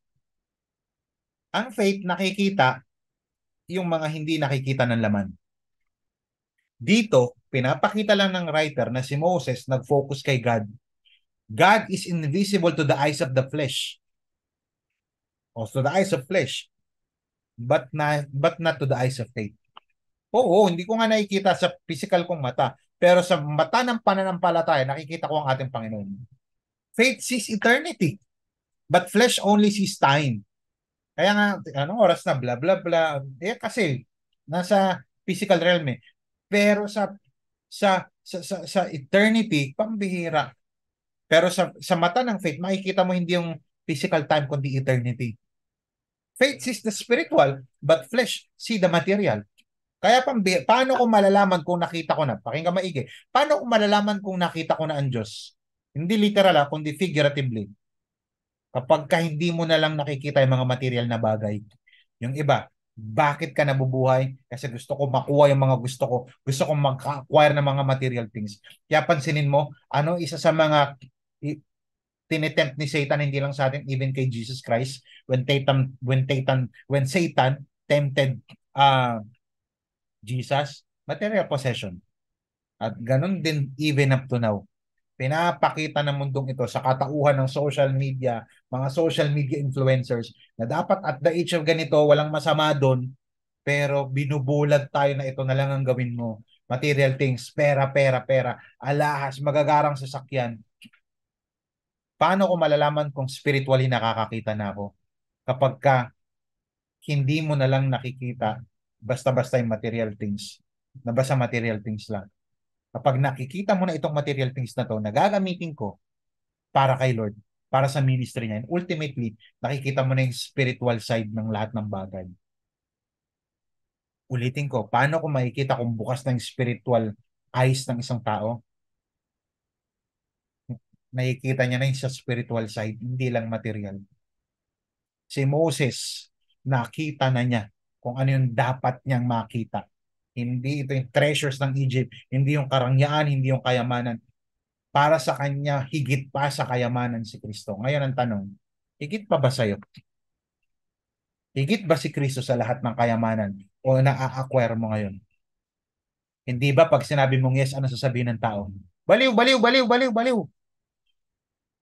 A: ang faith nakikita yung mga hindi nakikita ng laman. Dito, pinapakita lang ng writer na si Moses nag-focus kay God. God is invisible to the eyes of the flesh. O to the eyes of flesh, but not to the eyes of faith. Oo, hindi ko nga nakikita sa physical kong mata, pero sa mata ng pananampalataya, nakikita ko ang ating Panginoon. Faith sees eternity, but flesh only sees time. Kaya nga, anong oras na, bla bla bla. Kasi, nasa physical realm eh. Pero sa eternity, pambihira. Pero sa mata ng faith, makikita mo hindi yung physical time, kundi eternity. Faith sees the spiritual, but flesh see the material. Kaya paano ko malalaman kung nakita ko na? Pakinggan maigi. Paano ko malalaman kung nakita ko na ang Diyos? Hindi literal kundi figuratively. Kapag ka hindi mo na lang nakikita yung mga material na bagay. Yung iba, bakit ka nabubuhay? Kasi gusto ko makuha yung mga gusto ko. Gusto ko mag-acquire ng mga material things. Kaya pansinin mo, ano isa sa mga tinetempt ni Satan, hindi lang sa atin, even kay Jesus Christ, when Satan tempted Jesus, material possession. At ganun din even up to now. Pinapakita ng mundong ito sa katauhan ng social media, mga social media influencers, na dapat at the age of ganito, walang masama doon, pero binubulag tayo na ito na lang ang gawin mo. Material things, pera, pera, pera, alahas, magagarang sasakyan. Paano ko malalaman kung spiritually nakakakita na ako? Kapag ka hindi mo na lang nakikita basta-basta yung material things, na basta material things lang. Kapag nakikita mo na itong material things na to, nagagamitin ko para kay Lord, para sa ministry niya. And ultimately, nakikita mo na yung spiritual side ng lahat ng bagay. Ulitin ko, paano ko makikita kung bukas na yung spiritual eyes ng isang tao? Nakikita niya na yung sa spiritual side, hindi lang material. Si Moses, nakita na niya kung ano yung dapat niyang makita. Hindi ito yung treasures ng Egypt, hindi yung karangyaan, hindi yung kayamanan. Para sa kanya, higit pa sa kayamanan si Kristo. Ngayon ang tanong, higit pa ba sa'yo? Higit ba si Kristo sa lahat ng kayamanan o na-acquire mo ngayon? Hindi ba pag sinabi mong yes, ano sasabihin ng tao? Baliw, baliw, baliw, baliw, baliw.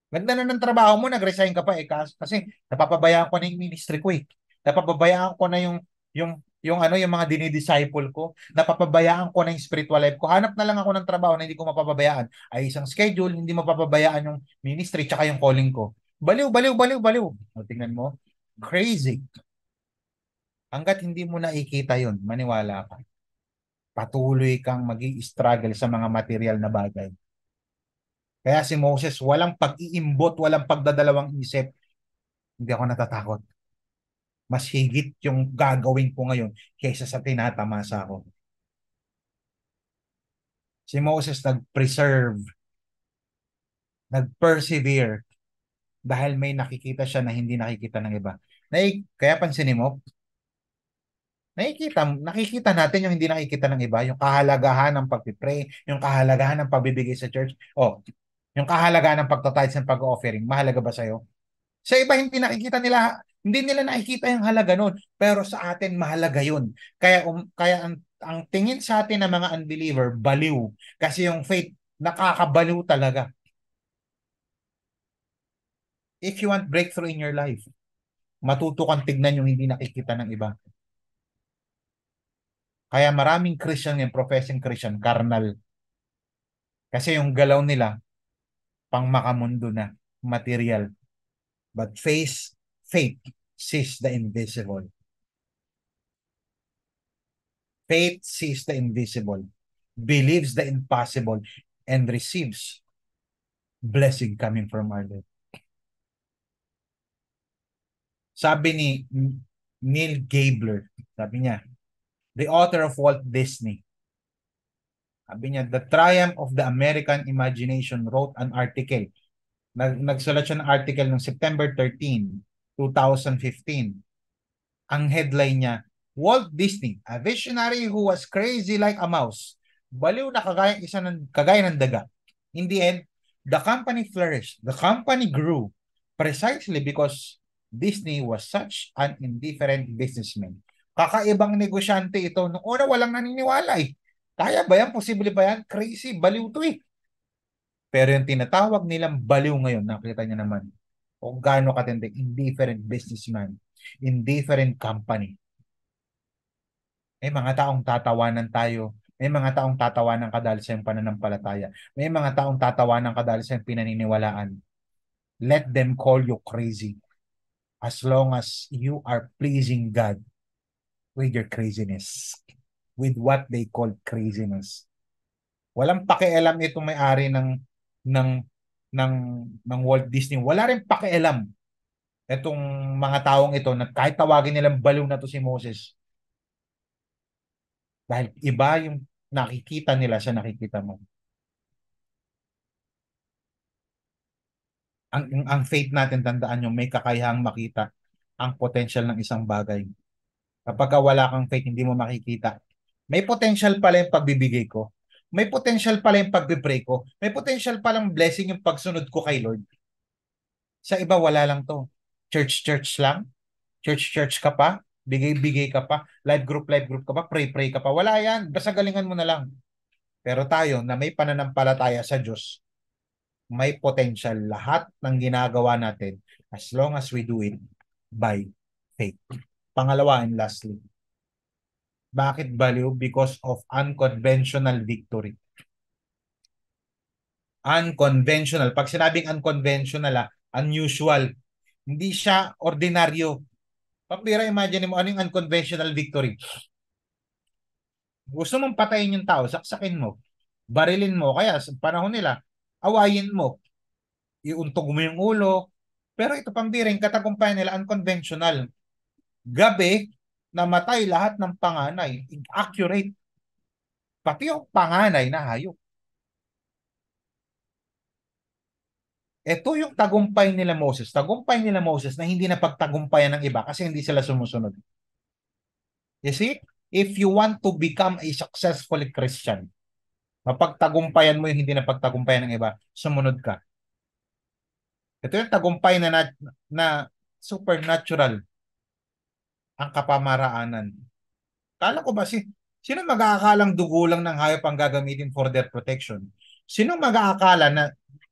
A: Ganda na ng trabaho mo, nag-resign ka pa eh. Kasi napapabayaan ko na yung ministry ko eh. Napapabayaan ko na yung mga dinidisciple ko. Napapabayaan ko na yung spiritual life ko. Hanap na lang ako ng trabaho na hindi ko mapapabayaan. Ay isang schedule, hindi mapapabayaan yung ministry tsaka yung calling ko. Baliw, baliw, baliw, baliw. O, tingnan mo. Crazy. Hanggat hindi mo nakikita yun, maniwala ka. Patuloy kang magi-struggle sa mga material na bagay. Kaya si Moses, walang pag-iimbot, walang pagdadalawang isip. Hindi ako natatakot. Mas higit yung gagawin ko ngayon kaysa sa tinatamasa ko. Si Moses nag-preserve, nag-persevere dahil may nakikita siya na hindi nakikita ng iba. Kaya pansinin mo, nakikita natin yung hindi nakikita ng iba, yung kahalagahan ng pagpipray, yung kahalagahan ng pagbibigay sa church, yung kahalagahan ng pagtatides and pag-offering, mahalaga ba sa'yo? Sa iba hindi nila nakikita yung halaga nun, pero sa atin mahalaga yun. Kaya ang tingin sa atin ng mga unbeliever, baliw. Kasi yung faith, nakakabaliw talaga. If you want breakthrough in your life, matuto kang tignan yung hindi nakikita ng iba. Kaya maraming Christian yung professing Christian, carnal. Kasi yung galaw nila, pang makamundo na, material. But faith sees the invisible. Faith sees the invisible, believes the impossible, and receives blessing coming from our Lord. Sabi ni Neil Gabler, sabi niya, the author of Walt Disney. Sabi niya, The Triumph of the American Imagination wrote an article. Nagsulat siya ng article noong September 13, 2015. Ang headline niya, Walt Disney, a visionary who was crazy like a mouse. Baliw na kagaya ng daga. In the end, the company flourished. The company grew precisely because Disney was such an indifferent businessman. Kakaibang negosyante ito. Noong una walang naniniwala eh. Kaya ba yan? Posible ba yan? Crazy. Baliw to eh. Pero yung tinatawag nilang baliw ngayon, nakita niya naman kung gaano katindi, indifferent businessman, indifferent company. May mga taong tatawanan tayo. May mga taong tatawanan ka dahil sa iyong pananampalataya. May mga taong tatawanan ka dahil sa iyong pinaniniwalaan. Let them call you crazy as long as you are pleasing God with your craziness. With what they call craziness. Walang pakialam itong may-ari ng ng ng Walt Disney. Wala rin pakialam itong mga taong ito na kahit tawagin nilang baliw na to si Moses. Dahil iba yung nakikita nila sa nakikita mo. Ang faith natin, tandaan nyo, may kakayahang makita ang potential ng isang bagay. Kapag wala kang faith, hindi mo makikita. May potential pala yung pagbibigay ko. May potential pala yung pagbe-pray ko. May potential palang blessing yung pagsunod ko kay Lord. Sa iba, wala lang to. Church lang. Church ka pa. Bigay-bigay ka pa. Live group ka pa. Pray ka pa. Wala yan. Basta galingan mo na lang. Pero tayo na may pananampalataya sa Diyos, may potential lahat ng ginagawa natin as long as we do it by faith. Pangalawa and lastly, bakit baliw? Because of unconventional victory. Unconventional. Pag sinabing unconventional, unusual. Hindi siya ordinaryo. Pambira, imagine mo, ano yung unconventional victory? Gusto mong patayin yung tao, saksakin mo, barilin mo, kaya sa panahon nila, awayin mo, iuntog mo yung ulo. Pero ito pambira, yung katagumpayan nila, unconventional. Gabi, namatay lahat ng panganay. Accurate. Pati yung panganay na hayop. Ito yung tagumpay nila Moses. Tagumpay nila Moses na hindi na pagtagumpayan ng iba kasi hindi sila sumusunod. You see? If you want to become a successful Christian, mapagtagumpayan mo yung hindi na pagtagumpayan ng iba, sumunod ka. Ito yung tagumpay na supernatural ang kapamaraanan. Kala ko ba sino mag-aakalang dugo lang ng hayop ang gagamitin for their protection? Sino mag-aakala na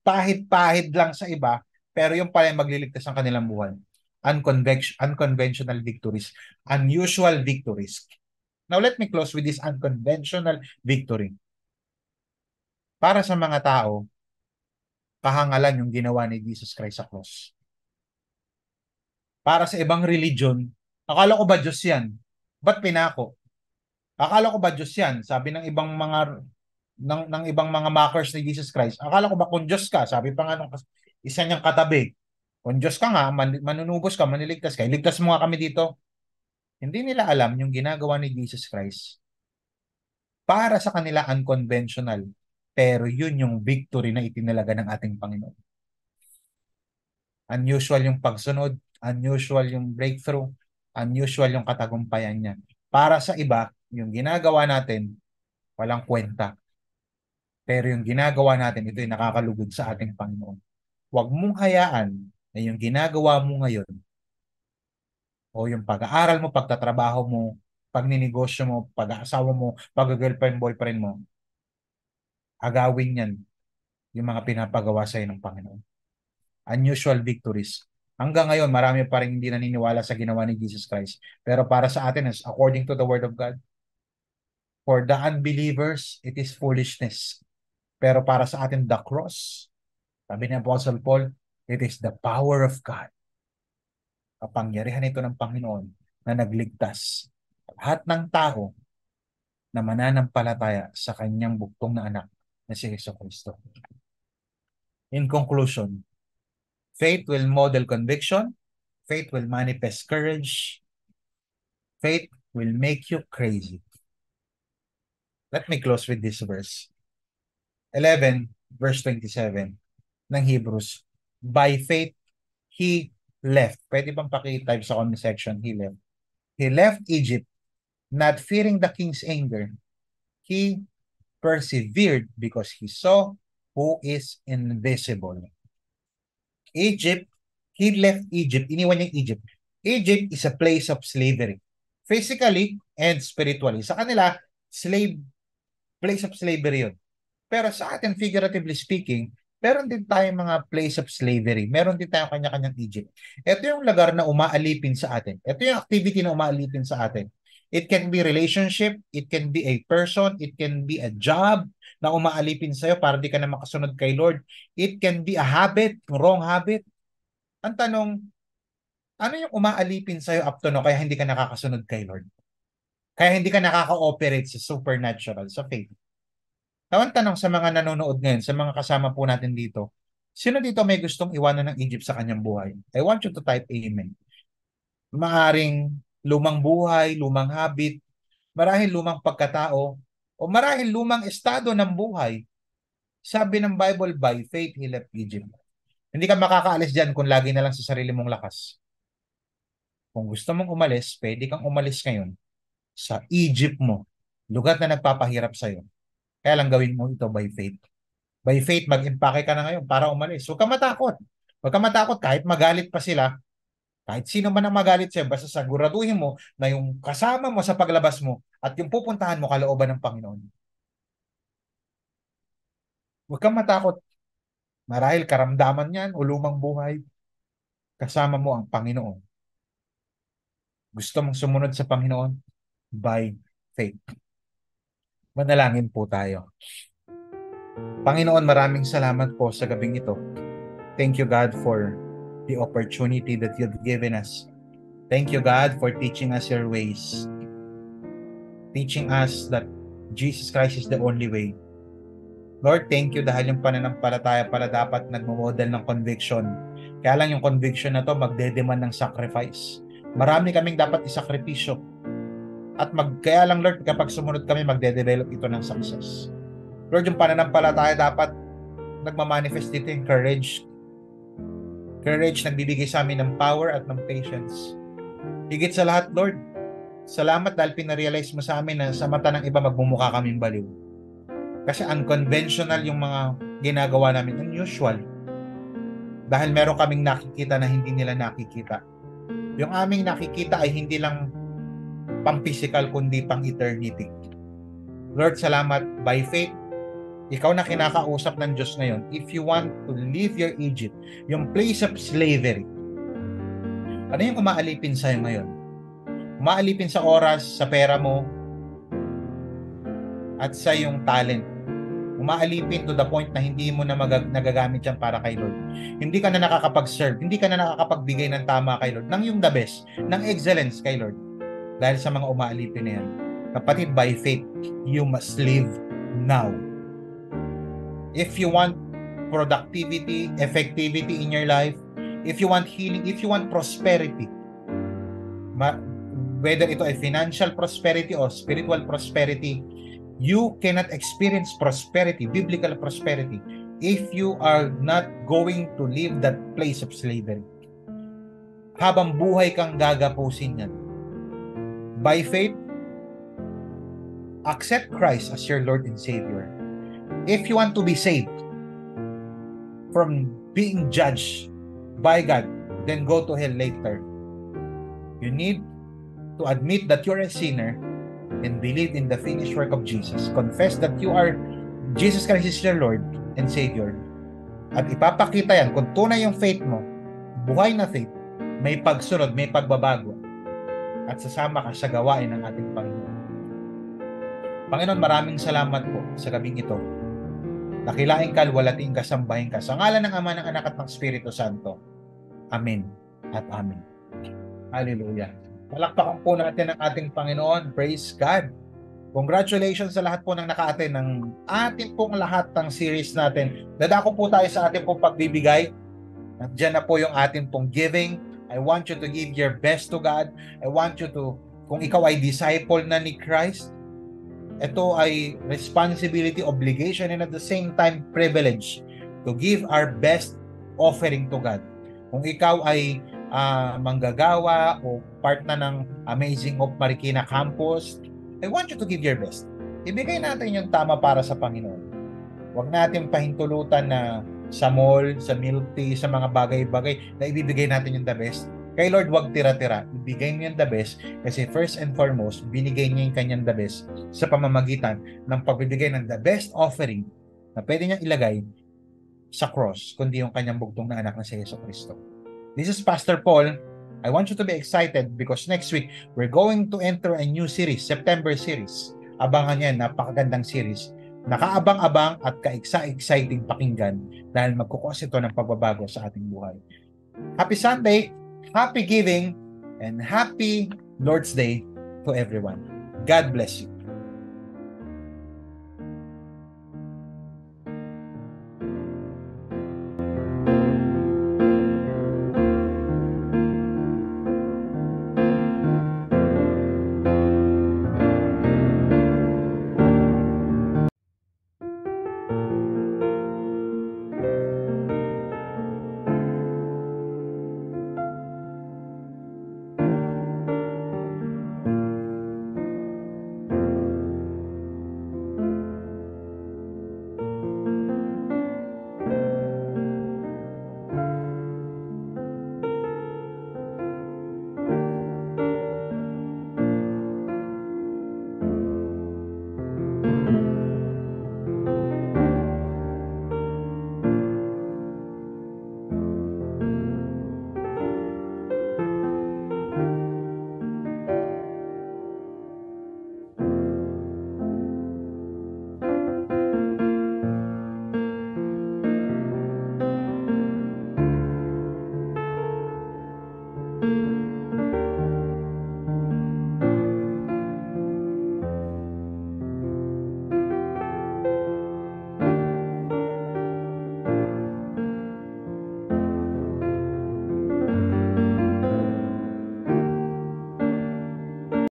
A: pahid-pahid lang sa iba pero yung pala yung magliligtas ng kanilang buhay? Unconventional victories, unusual victories. Now let me close with this unconventional victory. Para sa mga tao, kahangalan yung ginawa ni Jesus Christ sa cross. Para sa ibang religion, akala ko ba Diyos yan? Ba't pinako? Akala ko ba Diyos yan? Sabi ng ibang mga mockers ni Jesus Christ. Akala ko ba kung Diyos ka? Sabi pa nga nung isa niyang katabi. Kung Diyos ka nga, manunubos ka, maniligtas ka. Iligtas mo nga kami dito. Hindi nila alam yung ginagawa ni Jesus Christ. Para sa kanila unconventional. Pero yun yung victory na itinalaga ng ating Panginoon. Unusual yung pagsunod, unusual yung breakthrough, unusual yung katagumpayan niya. Para sa iba, yung ginagawa natin, walang kwenta. Pero yung ginagawa natin, ito ay nakakalugod sa ating Panginoon. Huwag mong hayaan na yung ginagawa mo ngayon o yung pag-aaral mo, pagtatrabaho mo, pagninegosyo mo, pag-aasawa mo, pag-girlfriend, boyfriend mo, agawin yan yung mga pinapagawa sa ng Panginoon. Unusual victories. Hanggang ngayon, marami pa rin hindi naniniwala sa ginawa ni Jesus Christ. Pero para sa atin, according to the Word of God, for the unbelievers, it is foolishness. Pero para sa atin, the cross, sabi ni Apostle Paul, it is the power of God. Kapangyarihan ito ng Panginoon na nagligtas lahat ng tao na mananampalataya sa kanyang buktong na anak na si Jesucristo. In conclusion, faith will model conviction, faith will manifest courage, faith will make you crazy. Let me close with this verse. 11, verse 27 ng Hebrews. By faith, he left. Pwede bang paki-type sa comment section, he left. He left Egypt, not fearing the king's anger. He persevered because he saw who is invisible. Egypt, he left Egypt, iniwan niya Egypt. Egypt is a place of slavery, physically and spiritually. Sa kanila, place of slavery yun. Pero sa atin, figuratively speaking, meron din tayong mga place of slavery. Meron din tayong kanya-kanyang Egypt. Ito yung lugar na umaalipin sa atin. Ito yung activity na umaalipin sa atin. It can be relationship, it can be a person, it can be a job na umaalipin sa'yo para di ka na makasunod kay Lord. It can be a habit, wrong habit. Ang tanong, ano yung umaalipin sa'yo up to no kaya hindi ka nakakasunod kay Lord? Kaya hindi ka nakaka-operate sa supernatural, sa faith. Tawan tanong sa mga nanonood ngayon, sa mga kasama po natin dito, sino dito may gustong iwanan ng Egypt sa kanyang buhay? I want you to type amen. Maaring lumang buhay, lumang habit, marahil lumang pagkatao, o marahil lumang estado ng buhay. Sabi ng Bible, by faith he left Egypt. Hindi ka makakaalis dyan kung lagi na lang sa sarili mong lakas. Kung gusto mong umalis, pwede kang umalis ngayon sa Egypt mo, lugar na nagpapahirap sa'yo. Kaya lang gawin mo ito by faith. By faith, mag-impake ka na ngayon para umalis. Huwag ka matakot. Huwag ka matakot kahit magalit pa sila. Kahit sino man ang magalit sa'yo, basta siguraduhin mo na yung kasama mo sa paglabas mo at yung pupuntahan mo kalooban ng Panginoon. Huwag kang matakot. Marahil karamdaman yan o lumang buhay. Kasama mo ang Panginoon. Gusto mong sumunod sa Panginoon? By faith. Manalangin po tayo. Panginoon, maraming salamat po sa gabing ito. Thank you, God, for the opportunity that you've given us. Thank you, God, for teaching us your ways. Teaching us that Jesus Christ is the only way. Lord, thank you dahil yung pananampalataya pala dapat nagmo-model ng conviction. Kaya lang yung conviction na to magdedemand ng sacrifice. Marami kaming dapat isakripisyo. At kaya lang, Lord, kapag sumunod kami, magde-develop ito ng success. Lord, yung pananampalataya dapat nagmamanifest dito yung courage. Courage nagbibigay sa amin ng power at ng patience. Higit sa lahat, Lord, salamat dahil pinarealize mo sa amin na sa mata ng iba magmumukha kaming baliw. Kasi unconventional yung mga ginagawa namin, unusual. Dahil meron kaming nakikita na hindi nila nakikita. Yung aming nakikita ay hindi lang pang-physical kundi pang-eternity. Lord, salamat. By faith, ikaw na kinakausap ng Diyos ngayon. If you want to leave your Egypt, yung place of slavery, ano yung umaalipin sa'yo ngayon? Umaalipin sa oras, sa pera mo, at sa yung talent. Umaalipin to the point na hindi mo na nagagamit yan para kay Lord. Hindi ka na nakakapag-serve, hindi ka na nakakapagbigay ng tama kay Lord, ng yung the best, ng excellence kay Lord. Dahil sa mga umaalipin na yan. Kapatid, by faith, you must live now. If you want productivity, effectivity in your life, if you want healing, if you want prosperity, whether ito ay financial prosperity or spiritual prosperity, you cannot experience prosperity, biblical prosperity, if you are not going to leave that place of slavery. Habang buhay kang gagapusin yan. By faith, accept Christ as your Lord and Savior. If you want to be saved from being judged by God, then go to hell later. You need to admit that you're a sinner and believe in the finished work of Jesus. Confess that Jesus Christ is your Lord and Savior. At ipapakita yan, kung tunay yung faith mo, buhay na faith, may pagsunod, may pagbabago, at sasama ka sa gawain ng ating Panginoon. Panginoon, maraming salamat po sa gabing ito. Dakilain ka, luwalhatiin ka, sambahin ka. Sa ngalan ng Ama, ng Anak at ng Espiritu Santo. Amen at amen. Hallelujah. Palakpakan po natin ang ating Panginoon. Praise God. Congratulations sa lahat po ng naka-attend ng ating pong lahat ng series natin. Dadako po tayo sa ating pong pagbibigay. At dyan na po yung ating pong giving. I want you to give your best to God. I want you to, kung ikaw ay disciple na ni Christ, ito ay responsibility, obligation, and at the same time, privilege to give our best offering to God. Kung ikaw ay manggagawa o part na ng Amazing Hope Marikina Campus, I want you to give your best. Ibigay natin yung tama para sa Panginoon. Huwag natin pahintulutan na sa mall, sa milk tea, sa mga bagay-bagay na ibibigay natin yung the best. Kay Lord, wag tira-tira. Ibigay niyo yung the best kasi first and foremost, binigay niya yung kanyang the best sa pamamagitan ng pagbibigay ng the best offering na pwede niyang ilagay sa cross, kundi yung kanyang bugtong na anak na si Yesu Cristo. This is Pastor Paul. I want you to be excited because next week, we're going to enter a new series, September series. Abangan yan, napakagandang series. Nakaabang-abang at ka-exciting pakinggan dahil magkukos ito ng pagbabago sa ating buhay. Happy Sunday! Happy giving and happy Lord's Day to everyone. God bless you.